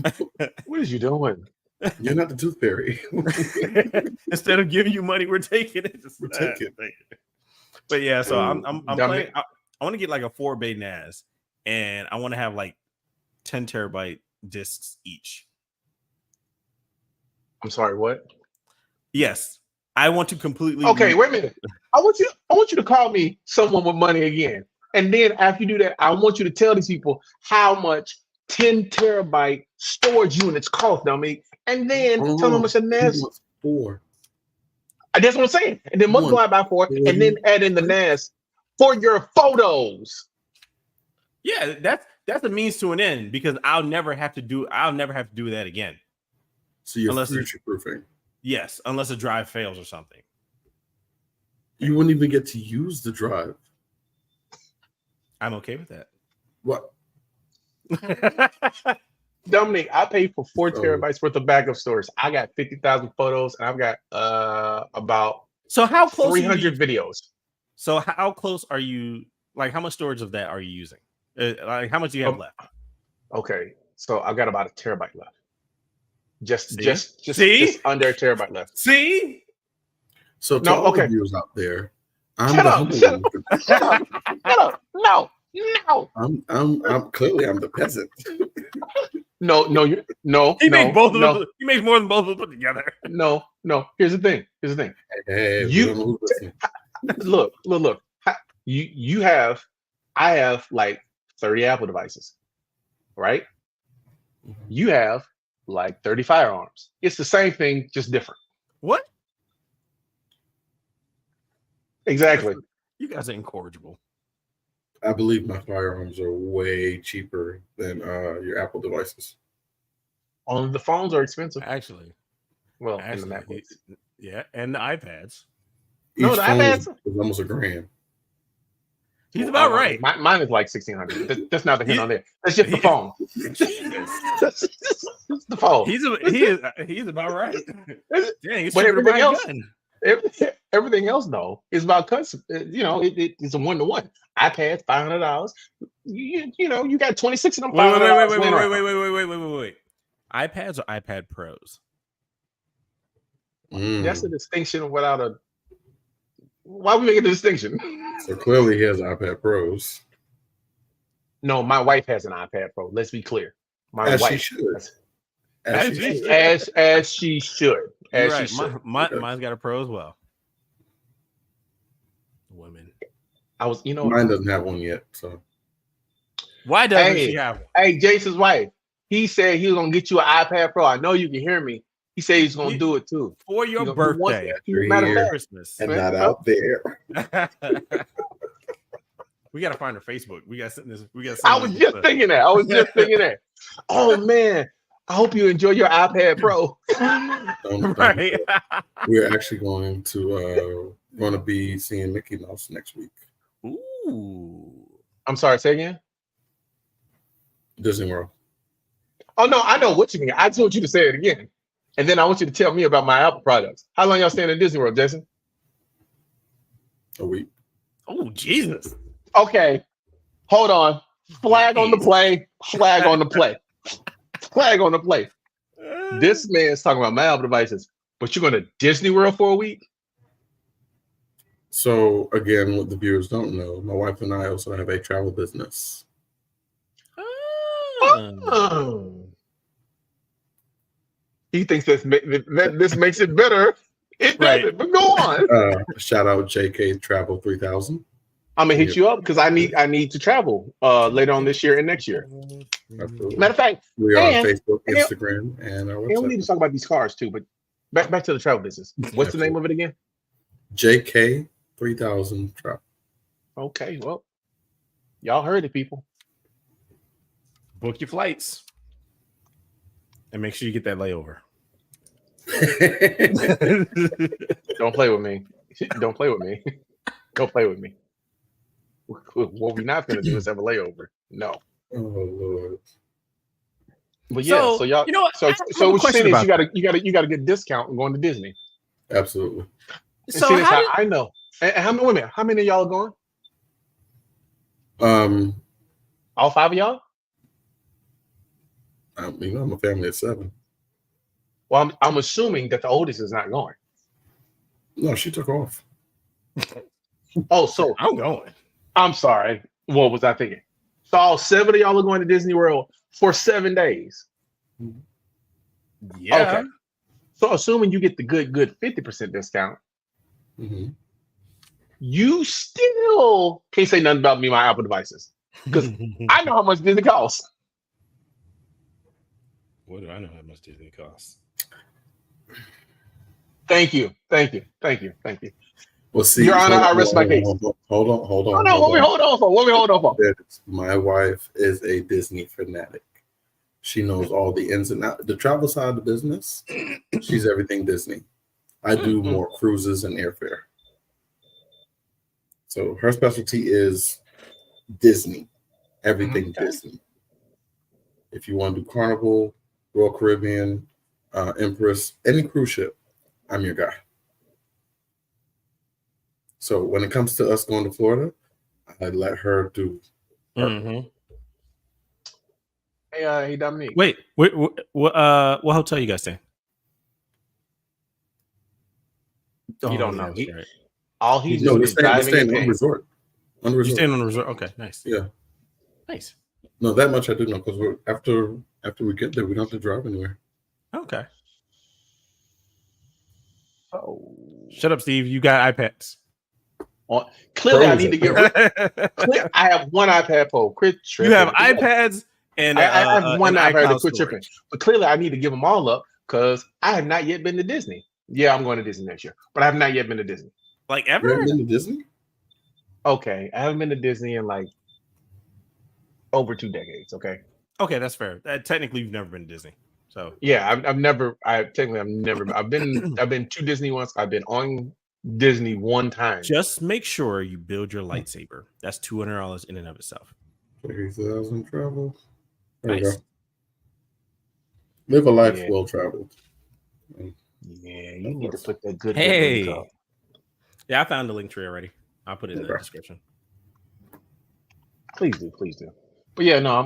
Like, What is you doing? you're not the tooth fairy. Instead of giving you money, we're taking it. We'll take it. But yeah, so I'm Dumb playing. it. I want to get like a 4-bay NAS, and I want to have like 10 terabyte discs each. I'm sorry, what? Yes, I want to completely. Okay, wait a minute. I want you to call me someone with money again. And then after you do that, I want you to tell these people how much 10 terabyte storage units cost, dummy. And then tell them how much a NAS. 4. That's what I'm saying. And then multiply by 4, and then add in the NAS for your photos. Yeah, that's a means to an end because I'll never have to do that again. So you're Unless future proofing. Yes, unless a drive fails or something. You wouldn't even get to use the drive. I'm okay with that. What? Dominic, I paid for 4 Oh. terabytes worth of backup storage. I got 50,000 photos, and I've got about So how close? 300 videos. So how close are you? Like, how much storage of that are you using? Like, how much do you have left? Okay, so I've got about a terabyte left. Just See? under a terabyte left. See? So to No, all okay. the viewers out there, I'm Shut the up, humble shut one. Shut up! Shut up! No! I'm clearly I'm the peasant. No! He makes both of no, them. He makes more than both of them put together. no. Here's the thing. Hey, You- we don't know who's listening. Look. I have like 30 Apple devices, right? You have like 30 firearms. It's the same thing, just different. What? Exactly. You guys are incorrigible. I believe my firearms are way cheaper than your Apple devices. Only the phones are expensive. Actually, Well, in the MacBooks. yeah, and the iPads. No, Each the phone iPads- is almost $1,000. He's about right. Mine is like 1,600. That's not the hint on there. That's just the phone. That's the phone. He's about right. Dang, he's But everything else- gun. Everything else, though, is about cuts. It's a 1-to-1. iPads, $500. You know, you got 26 of them. $500 laying around. Wait. iPads or iPad Pros? That's a distinction without a. Why we make a distinction? So clearly he has iPad Pros. No, my wife has an iPad Pro. Let's be clear. My As she wife, should. As As she she should. should. as she should. You're As right. she should. Mine's got a Pro as well. Women. I was, Mine doesn't have one yet. So Why doesn't Hey. she have one? Hey, Jason's wife. He said he was gonna get you an iPad Pro. I know you can hear me. He said he's gonna do it too. For your You know, he wants birthday. You're Matter of here fact, Christmas. and Man, not huh? out there. We gotta find her Facebook. We gotta send this. I was just thinking that. Oh man, I hope you enjoy your iPad Pro. Don't- Right. We're actually going to be seeing Mickey Mouse next week. Ooh. I'm sorry, say again. Disney World. Oh no, I know what you mean. I just want you to say it again, and then I want you to tell me about my Apple products. How long y'all staying in Disney World, Jason? A week. Oh Jesus. Okay, hold on. Flag on the play. Flag on the play. Flag on the play. This man's talking about my Apple devices, but you're going to Disney World for a week? So again, what the viewers don't know, my wife and I also have a travel business. Oh. He thinks this makes it better. It Right. doesn't, but go on. Shout out JK Travel 3000. I'm gonna hit you up because I need to travel later on this year and next year. Absolutely. Matter of fact, We are on and- Facebook, and- Instagram, and our we don't need website. to talk about these cars too. But back to the travel business. What's the name of it again? JK 3000 Travel. Okay, well, y'all heard it, people. Book your flights. And make sure you get that layover. Don't play with me. Don't play with me. Don't play with me. What we're not gonna do is have a layover. No. Oh Lord. But yeah, so y'all, you know what? so I have so a what you're question saying is about you got a good discount on going to Disney. Absolutely. And So see, that's how how did, I know. And how many women? How many of y'all are going? All 5 of y'all? I'm a family of 7. Well, I'm assuming that the oldest is not going. No, she took off. Oh, so I'm going. I'm sorry. What was I thinking? So all 7 of y'all are going to Disney World for 7 days. Yeah. Okay. So assuming you get the good 50% discount, Mm-hmm. you still can't say nothing about me, my Apple devices. Because I know how much Disney costs. What do I know how much Disney costs? Thank you. Well, see, Your Honor, I rest my case. hold on. Oh, no, what we hold on for? What we hold on for? My wife is a Disney fanatic. She knows all the ins and outs. The travel side of the business, she's everything Disney. I do more cruises and airfare. So her specialty is Disney. Everything Disney. If you want to do Carnival, Royal Caribbean, Empress, any cruise ship, I'm your guy. So when it comes to us going to Florida, I let her do her. Mm-hmm. Hey, Dominique. Wait, what hotel you guys staying? You don't know. Right. All he's No, doing we're is driving staying and on resort. On You resort. staying on a resort? Okay, nice. Yeah. Nice. No, that much I do know because after we get there, we don't have to drive anywhere. Okay. Oh. Shut up, Steve. You got iPads. Clearly, I need to get rid. I have one iPad Pro. Quit tripping. You have iPads and I have one iPad to quit storage. tripping. But clearly, I need to give them all up because I have not yet been to Disney. Yeah, I'm going to Disney next year, but I have not yet been to Disney. Like You ever? haven't been to Disney? Okay, I haven't been to Disney in like over 2 decades. Okay. Okay, that's fair. Technically, you've never been to Disney. So yeah, I've never. I've never. I've been to Disney once. I've been on Disney one time. Just make sure you build your lightsaber. That's $200 in and of itself. 30,000 travel. There Nice. you go. Live a life well traveled. Yeah, you need to put that good. Hey. Link up. Yeah, I found the link tree already. I'll put it in the description. Please do. But yeah, no,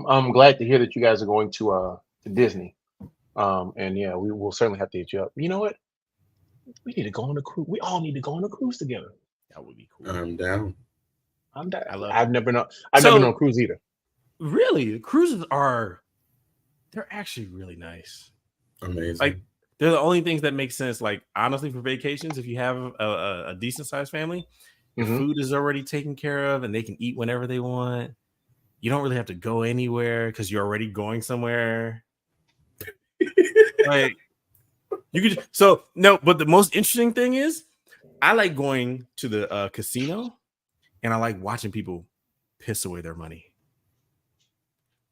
I'm glad to hear that you guys are going to Disney. And yeah, we will certainly have to hit you up. You know what? We need to go on a cruise. We all need to go on a cruise together. That would be cool. I'm down. I'm down. I've never been on a cruise either. Really, cruises they're actually really nice. Amazing. Like they're the only things that make sense. Like honestly, for vacations, if you have a decent sized family, your food is already taken care of, and they can eat whenever they want. You don't really have to go anywhere because you're already going somewhere. Like you could. So no, but the most interesting thing is, I like going to the casino, and I like watching people piss away their money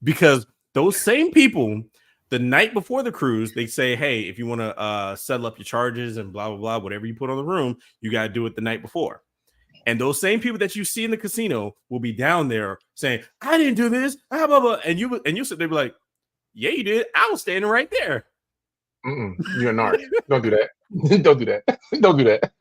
because those same people, the night before the cruise, they say, "Hey, if you want to settle up your charges and blah blah blah, whatever you put on the room, you got to do it the night before." And those same people that you see in the casino will be down there saying, "I didn't do this," blah blah blah, and you sit there be like, "Yeah, you did. I was standing right there." You're a narc. Don't do that. Don't do that. Don't do that.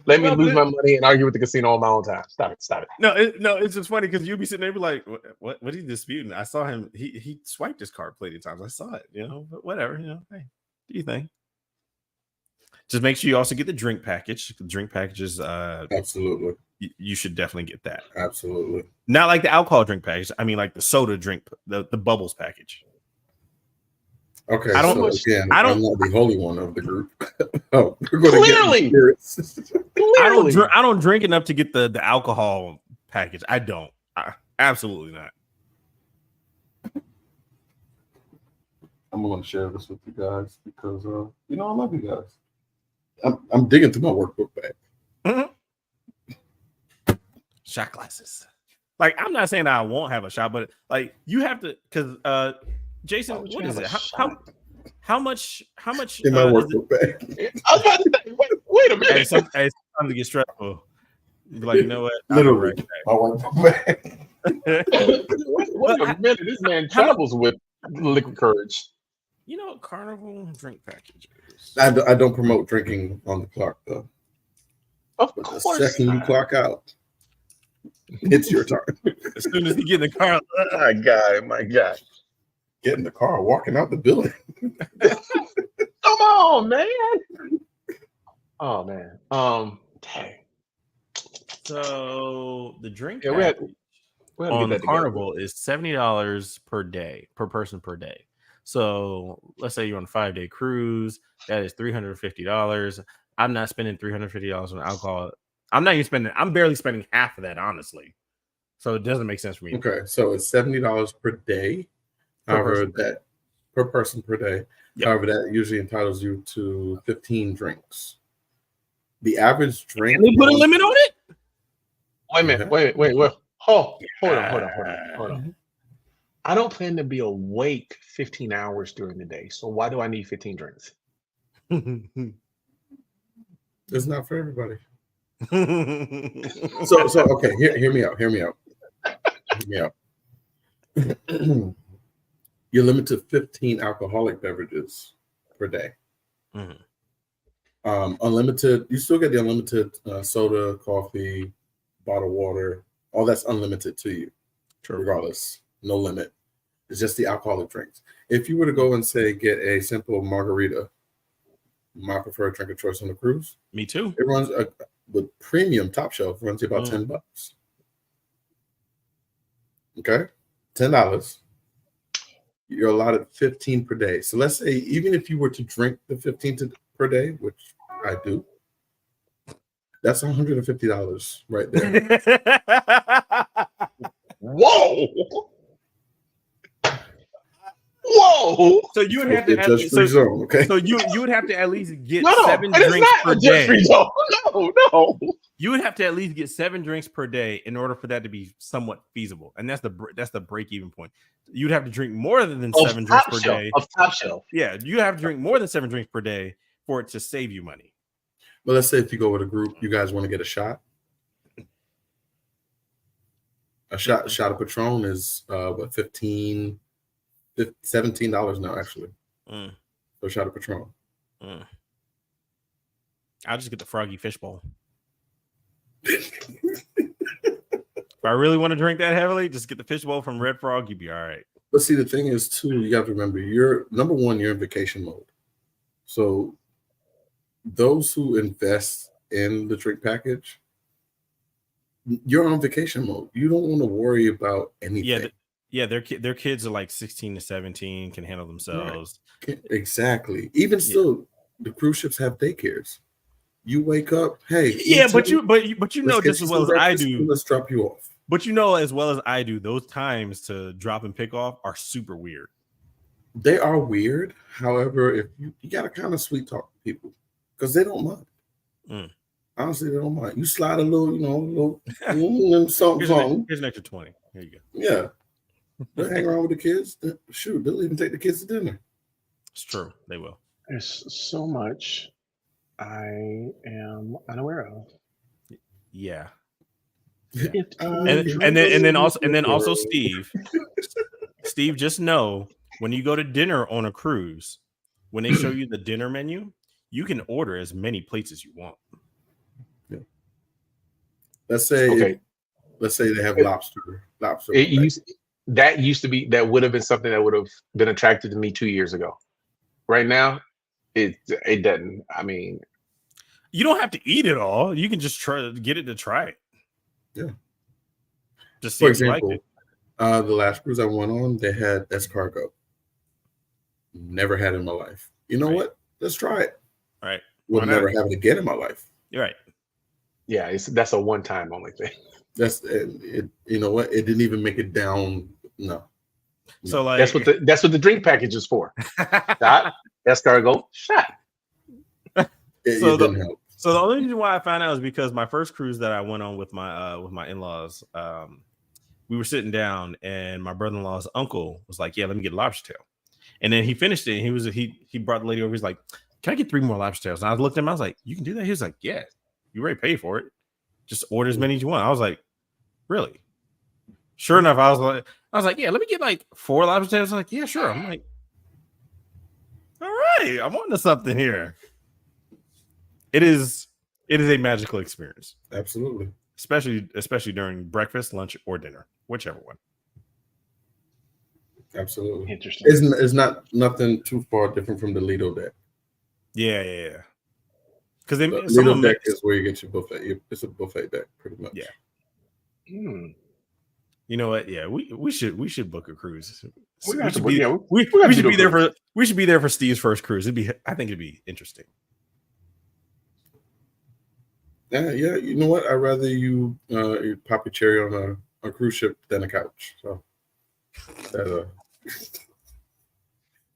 Let me lose my money and argue with the casino on my own time. Stop it. No, it's just funny because you'll be sitting there be like, what are you disputing? I saw him. He swiped his card plenty of times. I saw it, but whatever, hey, do you think? Just make sure you also get the drink package. The drink package is absolutely. You should definitely get that. Absolutely. Not like the alcohol drink package. I mean, like the soda drink, the bubbles package. Okay, I'm not the holy one of the group. Oh, we're going Clearly. to get I don't drink enough to get the alcohol package. I don't. Absolutely not. I'm going to share this with you guys because I love you guys. I'm digging through my workbook bag. Shot glasses. Like I'm not saying that I won't have a shot, but like you have to because Jason, what is it? How much in my workbook bag? I was about to say, wait a minute. It's time to get stressful. You're like, you know what? Literally, my workbook bag. Wait a minute. This man travels with liquid courage. You know what Carnival drink packages? I don't promote drinking on the clock though. Of But course. the second you clock out, it's your turn. As soon as you get in the car, My God. Get in the car, walking out the building. Come on, man. Oh man. Dang. so the drink Yeah, we had package to get on that Carnival is $70 per day, per person per day. So let's say you're on a 5-day cruise, that is $350. I'm not spending $350 on alcohol. I'm barely spending half of that, honestly. So it doesn't make sense for me. Okay, so it's $70 per day. However, per person per day. Yep. However, that usually entitles you to 15 drinks. The average drink. Can they put a limit on it? Wait a minute. Wait. Hold on. I don't plan to be awake 15 hours during the day. So why do I need 15 drinks? It's not for everybody. So okay, hear me out. You're limited to 15 alcoholic beverages per day. Mhm. Unlimited, you still get the unlimited soda, coffee, bottled water. All that's unlimited to you, regardless. No limit. It's just the alcoholic drinks. If you were to go and say get a simple margarita, my preferred drink of choice on the cruise. Me too. It runs with premium top shelf runs you about $10. Okay, $10. You're allotted 15 per day. So let's say even if you were to drink the 15 per day, which I do, that's $150 right there. Whoa! So you would have to So you would have to at least get 7 drinks per day. No. You would have to at least get 7 drinks per day in order for that to be somewhat feasible, and that's the break-even point. You'd have to drink more than 7 drinks per day. Of top shelf. Yeah, you have to drink more than 7 drinks per day for it to save you money. But let's say if you go with a group, you guys want to get a shot. A shot of Patron is what, $17 now actually. For a shot of Patron. I'll just get the Froggy Fishbowl. If I really want to drink that heavily, just get the fishbowl from Red Frog. You'd be all right. But see, the thing is too, you have to remember, you're number one, you're in vacation mode. So those who invest in the drink package, you're on vacation mode. You don't want to worry about anything. Their kids are like 16 to 17, can handle themselves. Right. Exactly. Even still, the cruise ships have daycares. You wake up, hey. But you know just as well as I do. Let's drop you off. But you know as well as I do, those times to drop and pick off are super weird. They are weird. However, if you gotta kind of sweet talk people because they don't mind. Honestly, they don't mind. You slide a little, something. Here's an extra 20. Here you go. Yeah. They'll hang around with the kids. Shoot, they'll even take the kids to dinner. It's true. They will. There's so much I am unaware of. Yeah. And then also Steve, just know when you go to dinner on a cruise, when they show you the dinner menu, you can order as many plates as you want. Yeah. Let's say they have lobster. That would have been something that would have been attractive to me 2 years ago. Right now, it doesn't. I mean, you don't have to eat it all. You can just try to get it to try it. Yeah. Just see for if you example, like it. The last cruise I went on, they had escargot. Never had it in my life. You know what? Let's try it. Right. Would never have it again in my life. You're right. Yeah, that's a one-time only thing. That's it. You know what? It didn't even make it down. No. So like that's what the drink package is for. Shot, escargot, shot. It didn't help. So the only reason why I found out is because my first cruise that I went on with my in-laws, we were sitting down and my brother-in-law's uncle was like, "Yeah, let me get lobster tail." And then he finished it. And he brought the lady over. He's like, "Can I get 3 more lobster tails?" And I looked at him. I was like, "You can do that?" He was like, "Yeah, you already paid for it. Just order as many as you want." I was like, "Really?" Sure enough, I was like, yeah, let me get like 4 lobster tails. I was like, yeah, sure. I'm like, all right, I'm on to something here. It is a magical experience. Absolutely. Especially during breakfast, lunch, or dinner, whichever one. Absolutely. Interesting. It's not nothing too far different from the Lido deck. Yeah. Because the Lido deck is where you get your buffet. It's a buffet deck, pretty much. Yeah. Hmm. You know what? Yeah, we should book a cruise. We should be there for Steve's first cruise. I think it'd be interesting. Yeah. You know what? I'd rather you pop a cherry on a cruise ship than a couch. So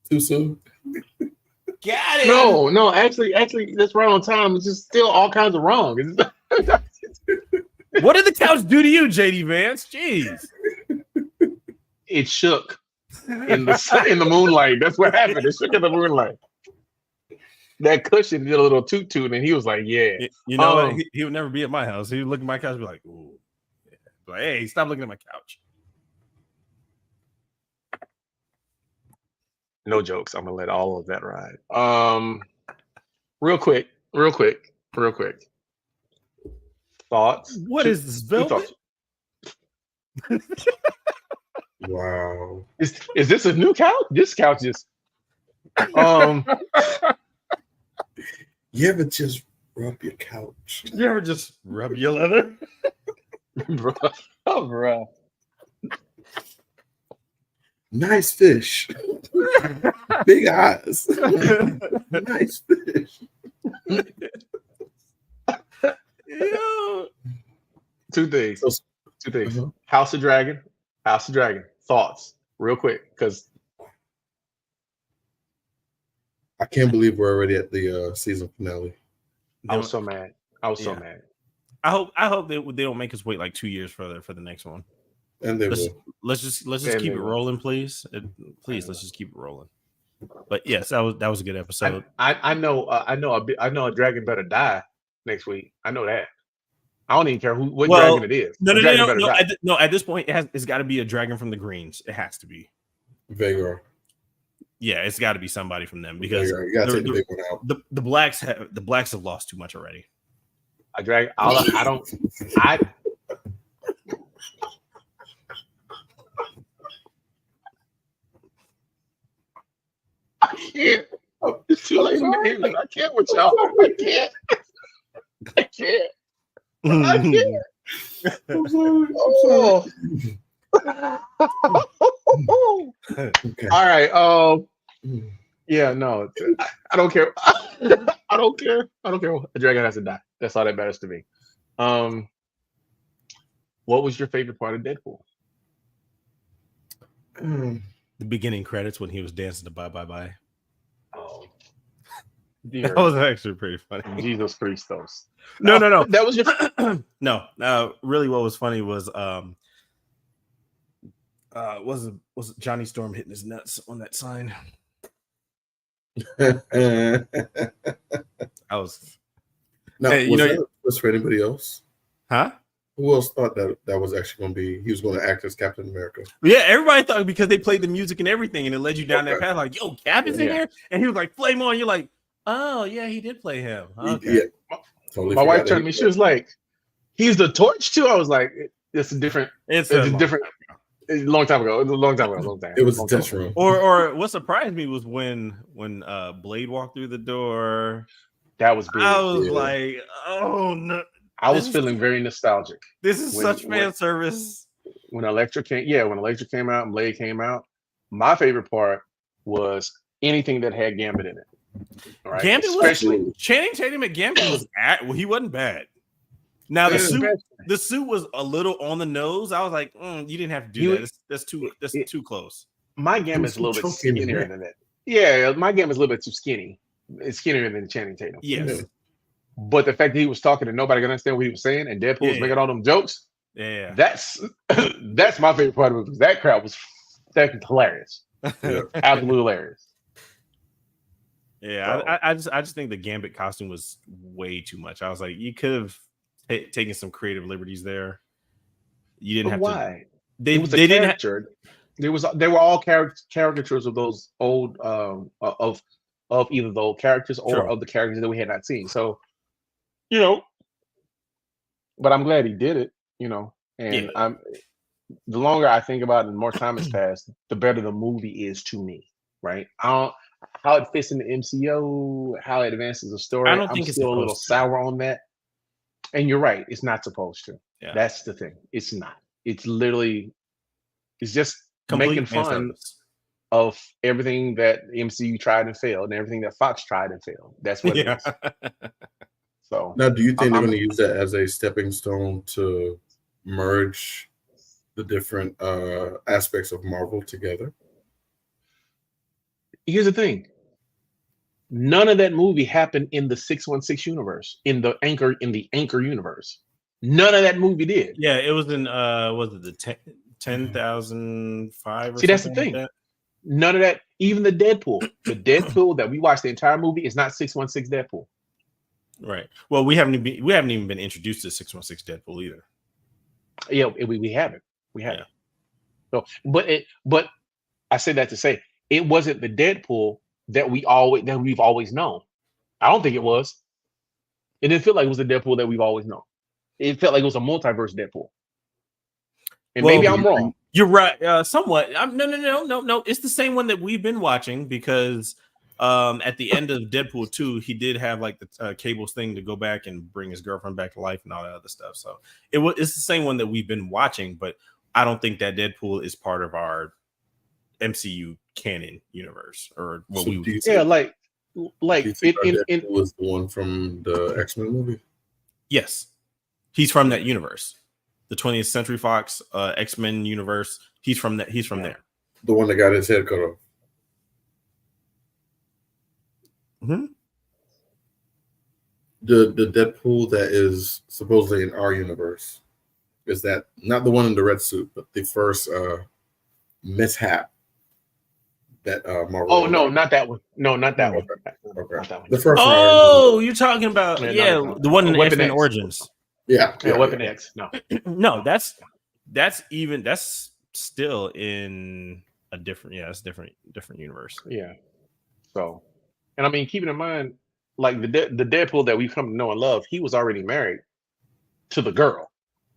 too soon. Got it. No. Actually, that's right on time. It's just still all kinds of wrong. What did the couch do to you, JD Vance? Jeez. It shook in the moonlight. That's what happened. It shook in the moonlight. That cushion did a little toot, and he was like, "Yeah." You know what? He would never be at my house. He would look at my couch and be like, "Ooh." Yeah. Like, hey, stop looking at my couch. No jokes. I'm gonna let all of that ride. Real quick. Thoughts? What is this velvet? Wow. Is this a new couch? This couch is. You ever just rub your couch? You ever just rub your leather? Bro. Nice fish. Big eyes. Nice fish. Yo. Two things. Uh-huh. House of Dragon. Thoughts, real quick, because I can't believe we're already at the season finale. I was so mad. So mad. I hope they don't make us wait like 2 years for the next one. And they let's, will. Let's just keep it rolling, please. Please, let's just keep it rolling. But yes, that was a good episode. I know a dragon better die next week. I know that. I don't even care what dragon it is. No. At this point, it's got to be a dragon from the Greens. It has to be Vhagar. Yeah, it's got to be somebody from them because you got to take the big one out. The blacks have lost too much already. I don't. I can't. It's too late in the evening. I can't with y'all. I can't. I'm sorry. Okay. All right. Yeah, no. I don't care. I don't care. A dragon has to die. That's all that matters to me. What was your favorite part of Deadpool? The beginning credits when he was dancing to Bye Bye Bye. Oh, that was actually pretty funny. Jesus Christos. No. That was your no. Really, what was funny was was it Johnny Storm hitting his nuts on that sign? I was. No, hey, was for anybody else? Huh? Who else thought that was actually going to be? He was going to act as Captain America. Yeah, everybody thought because they played the music and everything, and it led you down that path. Like, yo, Cap is in here, and he was like, "Flame on!" You're like, "Oh yeah, he did play him." Okay. Yeah, totally. My wife turned to me. She was like, "He's the Torch too." I was like, "It's a different. It's a different." A long time ago. It was a long time ago. It was a test room. Or what surprised me was when Blade walked through the door. That was big. I was like, oh no. I was feeling very nostalgic. This is such fan service. When Elektra came out and Blade came out, my favorite part was anything that had Gambit in it. Right? Gambit was Channing Tatum at Gambit he wasn't bad. Now the suit was a little on the nose. I was like, you didn't have to do that. That's too close. My Gambit's a little bit skinnier than that. Yeah, my Gambit's a little bit too skinny. It's skinnier than Channing Tatum. Yes. But the fact that he was talking and nobody could understand what he was saying, and Deadpool was making all them jokes. Yeah. That's my favorite part of it. Because that crowd was hilarious. Absolutely hilarious. Yeah, so. I just think the Gambit costume was way too much. I was like, you could have taken some creative liberties there. You didn't have why? They It was a they didn't. character. They were all caricatures of those old of either the old characters or True. of the characters that we had not seen. So, you know, but I'm glad he did it, you know. And Yeah. the longer I think about it, the more time has passed, the better the movie is to me, right? I don't how it fits in the MCU, how it advances the I story. don't I'm think it's still a little supposed to. sour on that. And you're right, it's not supposed to. Yeah. That's the thing. It's not. It's literally it's just Complete making fan fun service. of everything that MCU tried and failed, and everything that Fox tried and failed. That's what it Yeah. is. So Now, do you think they're I'm going to use that as a stepping stone to merge the different aspects of Marvel together? here's the thing. None of that movie happened in the 616 universe, in the anchor universe. None of that movie did. Yeah, it was in was it the 10,005 or See, that's the something like thing. that? None of that, even the Deadpool that we watched the entire movie is not 616 Deadpool. Right. Well, we haven't even been introduced to 616 Deadpool either. Yeah, we haven't. We haven't. Yeah. So, but I say that to say it wasn't the Deadpool that we've always known. I don't think it was. It didn't feel like it was the Deadpool that we've always known. It felt like it was a multiverse Deadpool. And Well, maybe I'm wrong. You're right. Somewhat. No. It's the same one that we've been watching because at the end of Deadpool 2, he did have like the Cable's thing to go back and bring his girlfriend back to life and all that other stuff. So it's the same one that we've been watching, but I don't think that Deadpool is part of our MCU canon universe or what So we do you would. Yeah, think- like do you think in Deadpool was the one from the X-Men movie? Yes, he's from that universe, the 20th Century Fox X-Men universe. He's from that. He's from there. The one that got his head cut off. Mm-hmm. The Deadpool that is supposedly in our universe is that not the one in the red suit, but the first mishap that Marvel. Oh no, not that one. No, not that one. Okay. Not that one. The first Oh, you're talking about Yeah, no, the one in Weapon X-Men X. Origins. Yeah, Weapon X. No. No, that's still in a different. Yeah, it's different universe. Yeah. So, and I mean, keeping in mind, like the Deadpool that we've come to know and love, he was already married to the girl.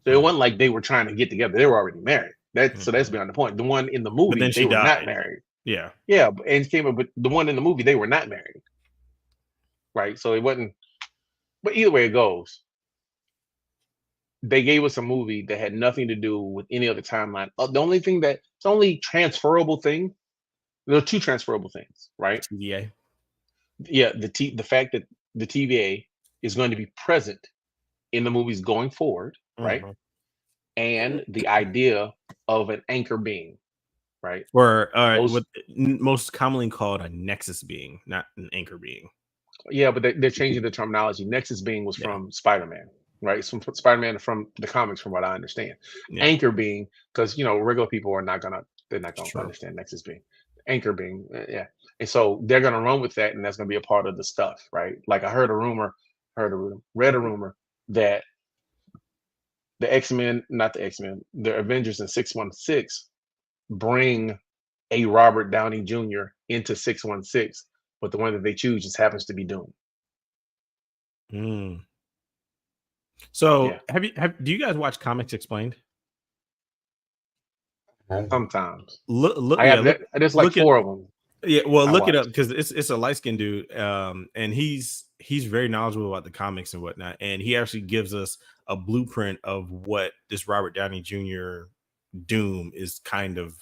So it wasn't like they were trying to get together; they were already married. So that's beyond the point. The one in the movie, then she they were not died. married. Yeah. Yeah, and came up, but the one in the movie, they were not married. Right. So it wasn't. But either way it goes, they gave us a movie that had nothing to do with any other timeline. The only transferable thing. There are two transferable things, right? TVA. Yeah, the fact that the TVA is going to be present in the movies going forward, right? Mhm. And the idea of an anchor being, right? Or Those- what most commonly called a nexus being, not an anchor being. Yeah, but they're changing the terminology. Nexus being was from Spider-Man, right? It's from Spider-Man from the comics, from what I understand. Yeah. Anchor being, because regular people are not gonna Sure. understand Nexus being. Anchor being, yeah. And so they're gonna run with that, and that's gonna be a part of the stuff, right? Like I read a rumor that the X-Men, not the X-Men, the Avengers in 616 bring a Robert Downey Jr. into 616, but the one that they choose just happens to be Doom. Mm. So Yeah. do you guys watch Comics Explained? Sometimes Look, there's like look at- 4 of them. Yeah, well, I look it up watched. because it's a light skinned dude, and he's very knowledgeable about the comics and whatnot, and he actually gives us a blueprint of what this Robert Downey Jr. Doom is kind of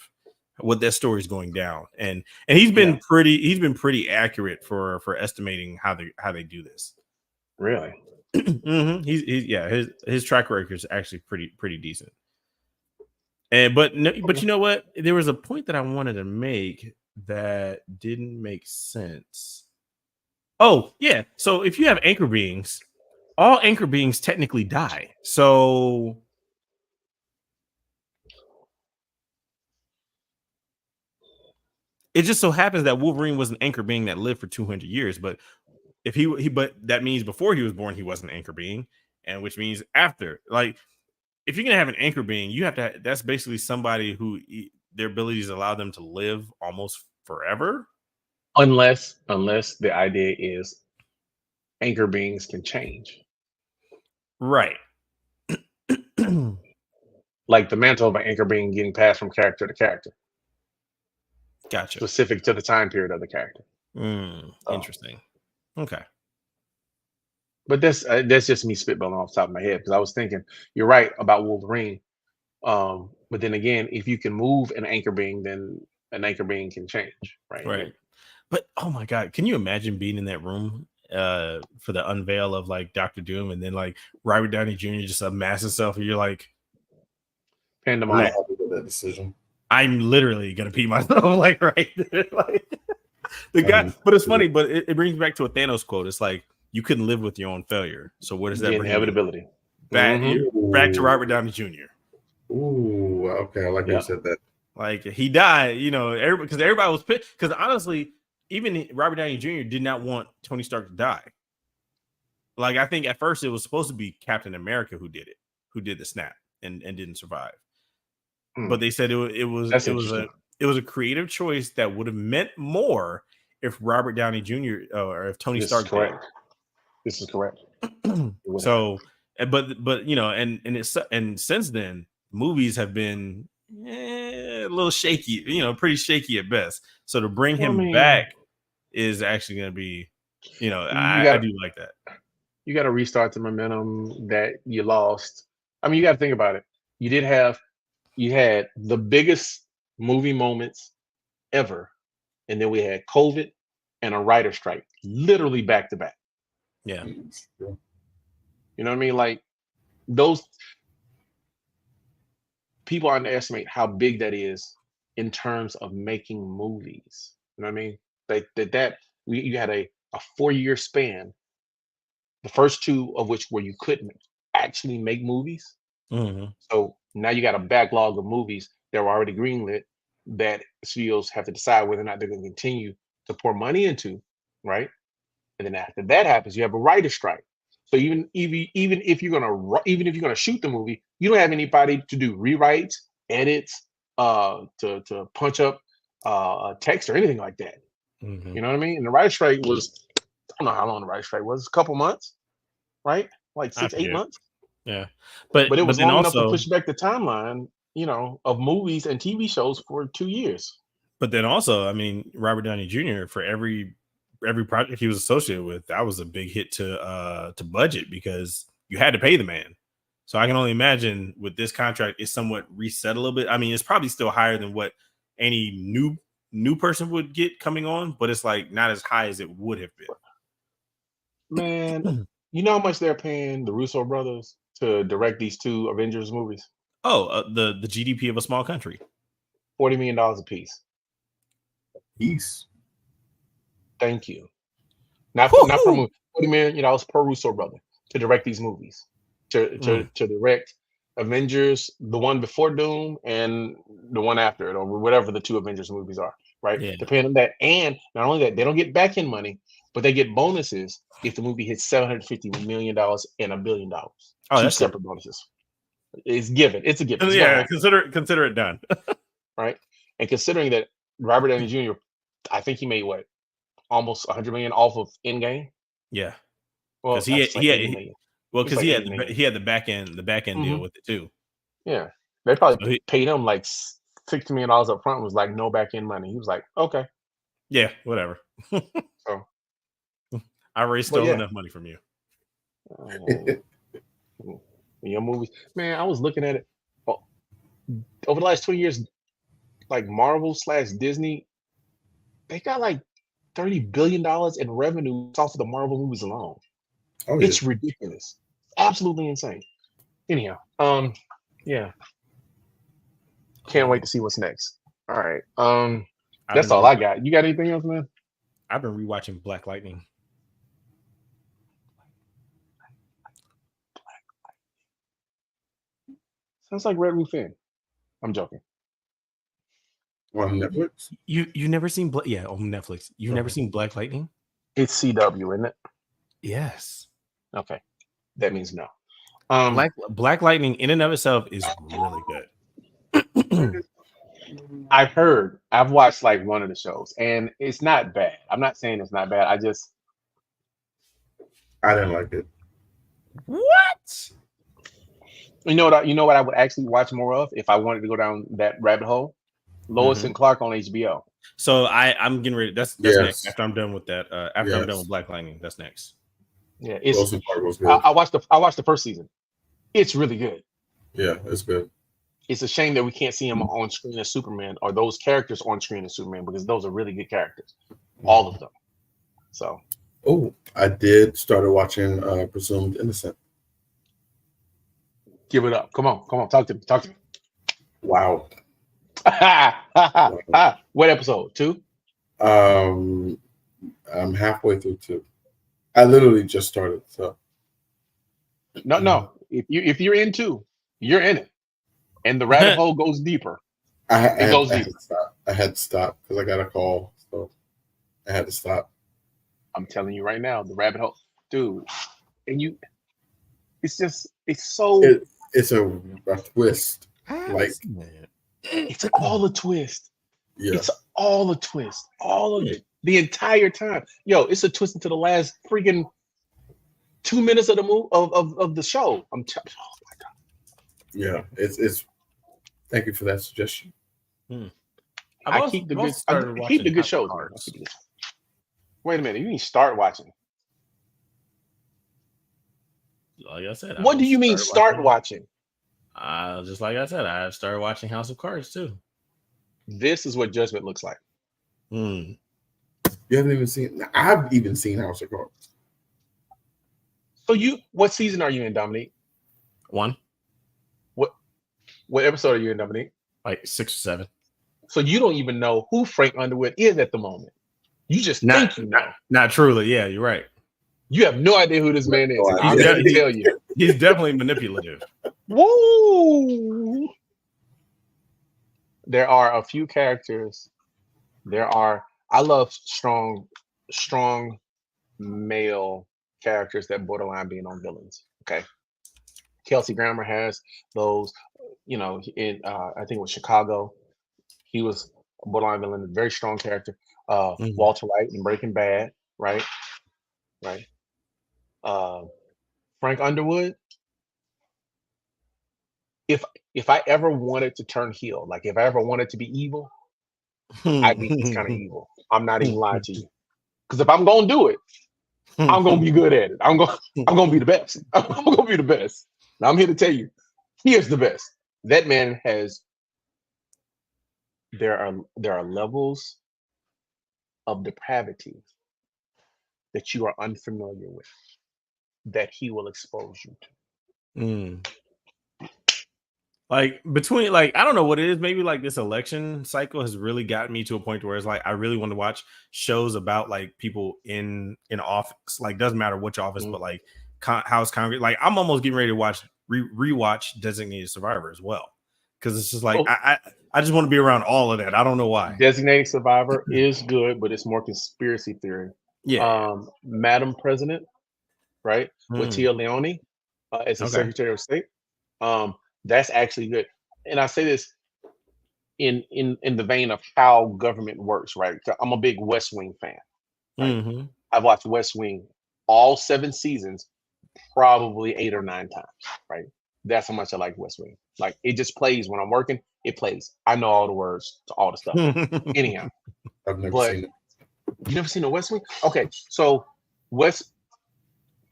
what that story is going down, and he's been pretty accurate for estimating how they do this. Really? Mm-hmm. His track record is actually pretty decent. But you know what? There was a point that I wanted to make that didn't make sense. Oh, yeah. So if you have anchor beings, all anchor beings technically die. So it just so happens that Wolverine was an anchor being that lived for 200 years, but if but that means before he was born he was an anchor being, and which means after, like, if you're gonna have an anchor being, you have to. That's basically somebody who their abilities allow them to live almost forever. Unless the idea is anchor beings can change. Right. Like the mantle of an anchor being getting passed from character to character. Gotcha. Specific to the time period of the character. Interesting. Okay. But that's just me spitballing off the top of my head because I was thinking you're right about Wolverine. But then again, if you can move an anchor being, then an anchor being can change, right? Right. But oh my God, can you imagine being in that room for the unveil of like Dr. Doom and then like Robert Downey Jr. just unmasks himself and you're like, pandemonium. That decision. I'm literally gonna pee myself like right there. Like the guy, but it's funny, but it brings me back to a Thanos quote. It's like you couldn't live with your own failure. So what does that bring? Inevitability. Back to Robert Downey Jr. Ooh, okay. I like you said that. Like he died, because everybody was pissed. Because honestly, even Robert Downey Jr. did not want Tony Stark to die. Like I think at first it was supposed to be Captain America who did the snap and didn't survive. But they said it was a creative choice that would have meant more if Robert Downey Jr. Or if Tony Stark did. This is correct. So, but and since then, movies have been a little shaky, pretty shaky at best. So to bring him back is actually going to be, I do like that. You got to restart the momentum that you lost. I mean, you got to think about it. You had the biggest movie moments ever, and then we had COVID and a writer strike, literally back to back. Yeah. You know what I mean? Like those people underestimate how big that is in terms of making movies. You know what I mean? Like you had a 4-year span, the first 2 of which where you couldn't actually make movies. Mm-hmm. So now you got a backlog of movies that were already greenlit that studios have to decide whether or not they're going to continue to pour money into, right? And then after that happens, you have a writer's strike. So even if you're gonna shoot the movie, you don't have anybody to do rewrites, edits, to punch up text or anything like that. Mm-hmm. You know what I mean? And the writer's strike was, I don't know how long the writer's strike was, a couple months, right? Like 6-8 months. Yeah, but it was long enough to push back the timeline, of movies and TV shows for 2 years. But then also, I mean, Robert Downey Jr. for every project he was associated with, that was a big hit to budget because you had to pay the man. So I can only imagine with this contract, it's somewhat reset a little bit. I mean, it's probably still higher than what any new person would get coming on, but it's like not as high as it would have been. Man, you know how much they're paying the Russo brothers to direct these 2 Avengers movies? Oh, the GDP of a small country. $40 million a piece. Peace. Thank you. Not per movie. $40 million per Russo brother to direct these movies. To direct Avengers, the one before Doom and the one after it, or whatever the 2 Avengers movies are, right? Yeah. Depending on that. And not only that, they don't get back end money, but they get bonuses if the movie hits $750 million and $1 billion. Oh, 2 that's separate bonuses. It's given. It's a given. Yeah, consider it done. Right? And considering that Robert Downey Jr., I think he made what? Almost $100 million off of Endgame. Yeah. Well, he had the back end deal with it too. Yeah. They probably paid him like $60 million up front, was like no back end money. He was like, okay. Yeah, whatever. So I already stole enough money from you. Your movies, man. I was looking at it over the last 20 years, like Marvel/Disney, they got like $30 billion in revenue off of the Marvel movies alone. Oh, it's ridiculous, absolutely insane. Anyhow, yeah, can't wait to see what's next. All right, that's all I got. You got anything else, man? I've been rewatching Black Lightning. Sounds like Red Roof Inn. I'm joking. On Netflix? You never seen on Netflix. You've never seen Black Lightning? It's CW, isn't it? Yes. Okay, that means no. Black Lightning in and of itself is really good. I've watched like one of the shows, and it's not bad. I'm not saying it's not bad. I didn't like it. What? You know what I would actually watch more of if I wanted to go down that rabbit hole? Lois and Clark on HBO. So I'm getting ready. That's Yes. next. After I'm done with that, after I'm done with Black Lightning, that's next. Yeah, Lois and Clark was good. I watched the first season. It's really good. Yeah, it's good. It's a shame that we can't see him on screen as Superman, or those characters on screen as Superman, because those are really good characters, all of them. So, I did started watching Presumed Innocent. give it up. Come on, talk to me. Wow. What episode? 2? I'm halfway through 2. I literally just started. So No. If you're in 2, you're in it, and the rabbit hole goes deeper. I had to stop because I got a call, so I had to stop. I'm telling you right now, the rabbit hole, dude, and it's so. It's a twist. Like it's all a twist. Yeah. It's all a twist. All of it. The entire time. Yo, it's a twist into the last freaking 2 minutes of the of the show. Oh my God. Yeah, it's. Thank you for that suggestion. I keep the good shows. Wait a minute, you need to start watching. Like I said, what do you mean start watching? Just like I said, I started watching House of Cards too. This is what Judgment looks like. You haven't even seen. I've even seen House of Cards. So what season are you in, Dominique? 1. What episode are you in, Dominique? Like 6 or 7. So you don't even know who Frank Underwood is at the moment. You just think you know. Not truly. Yeah, you're right. You have no idea who this man is. I'm going to tell you. He's definitely manipulative. Woo! There are a few characters. I love strong male characters that borderline being on villains. Okay. Kelsey Grammer has those, in I think it was Chicago. He was a borderline villain, a very strong character. Walter White in Breaking Bad, right? Frank Underwood. If I ever wanted to turn heel, like if I ever wanted to be evil, I'd be this kind of evil. I'm not even lying to you. Because if I'm gonna do it, I'm gonna be good at it. I'm gonna be the best. I'm gonna be the best. Now I'm here to tell you, he is the best. That man has. There are levels of depravity that you are unfamiliar with, that he will expose you to. Like between, like, I don't know what it is. Maybe like this election cycle has really gotten me to a point where it's like I really want to watch shows about like people in office. Like doesn't matter which office, but like House, Congress. Like I'm almost getting ready to rewatch Designated Survivor as well, because it's just like I just want to be around all of that. I don't know why. Designated Survivor is good, but it's more conspiracy theory. Yeah. Madam President, right? With Tia Leone as the Secretary of State. That's actually good. And I say this in the vein of how government works, right? I'm a big West Wing fan. Right? I've watched West Wing all 7 seasons, probably 8 or 9 times, right? That's how much I like West Wing. Like it just plays when I'm working, it plays. I know all the words to all the stuff. Anyhow. I've never seen it. You never seen the West Wing? Okay, so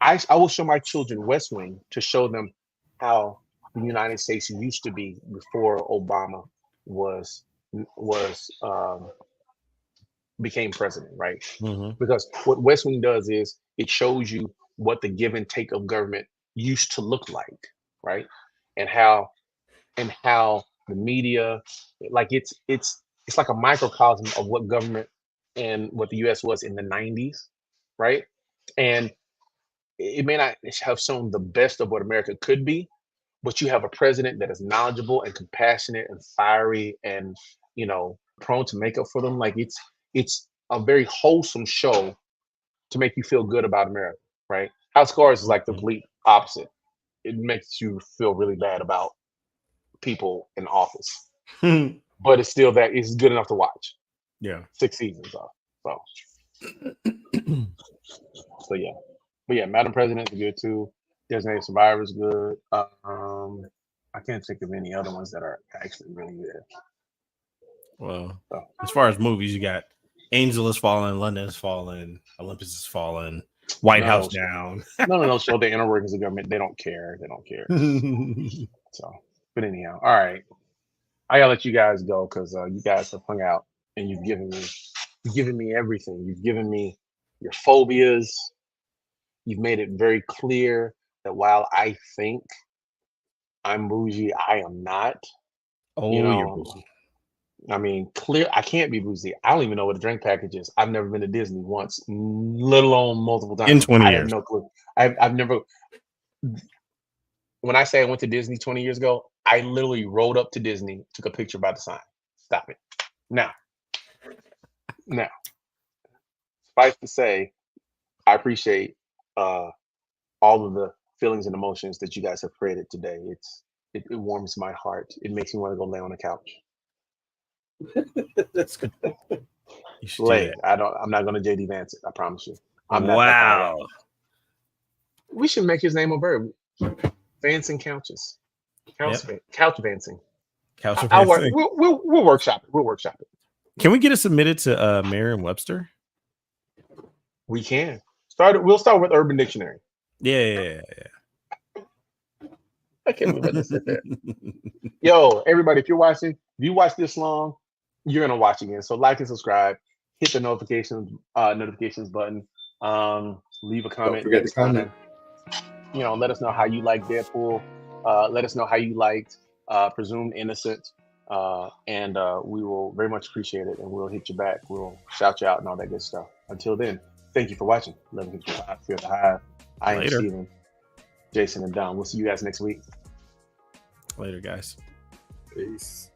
I will show my children West Wing to show them how the United States used to be before Obama became president, right? Because what West Wing does is it shows you what the give and take of government used to look like, right? And how the media, like it's like a microcosm of what government and what the U.S. was in the 90s, right? And it may not have shown the best of what America could be, but you have a president that is knowledgeable and compassionate and fiery and, prone to make up for them. Like it's a very wholesome show to make you feel good about America, right? House of Cards is like the complete opposite. it makes you feel really bad about people in office. But it's still that it's good enough to watch. Yeah. 6 seasons though. So yeah. But yeah, Madam President is good too. Designated Survivor is good. I can't think of any other ones that are actually really good. Well, So. as far as movies, you got Angel is Fallen, London is Fallen, Olympus is Fallen, White House Down. No. So the inner workings of government, they don't care. So, but anyhow, all right. I gotta let you guys go because you guys have hung out and you've given me everything. You've given me your phobias. You've made it very clear that while I think I'm bougie, I am not. You're bougie. I mean, clear. I can't be bougie. I don't even know what a drink package is. I've never been to Disney once, let alone multiple times. In 20 years. I have no clue. I've never. When I say I went to Disney 20 years ago, I literally rode up to Disney, took a picture by the sign. Stop it. Now, suffice to say, I appreciate all of the feelings and emotions that you guys have created today. It warms my heart. It makes me want to go lay on the couch. That's good. You should lay it. I'm not going to JD Vance it. I promise you. I'm not wow. We should make his name a verb. Vancing couches. Couch vancing. Couch vancing. We'll workshop it. We'll workshop it. Can we get it submitted to Merriam-Webster? We can. We'll start with Urban Dictionary. Yeah. I can't believe I just said that. Yo, everybody, if you watch this long, you're gonna watch again. So like and subscribe, hit the notifications button, leave a comment. Don't forget to comment. Let us know how you like Deadpool. Let us know how you liked Presumed Innocent. And we will very much appreciate it, and we'll hit you back. We'll shout you out and all that good stuff. Until then, thank you for watching. Let me Fear the Hive. I am Steven, Jason, and Don. We'll see you guys next week. Later, guys. Peace.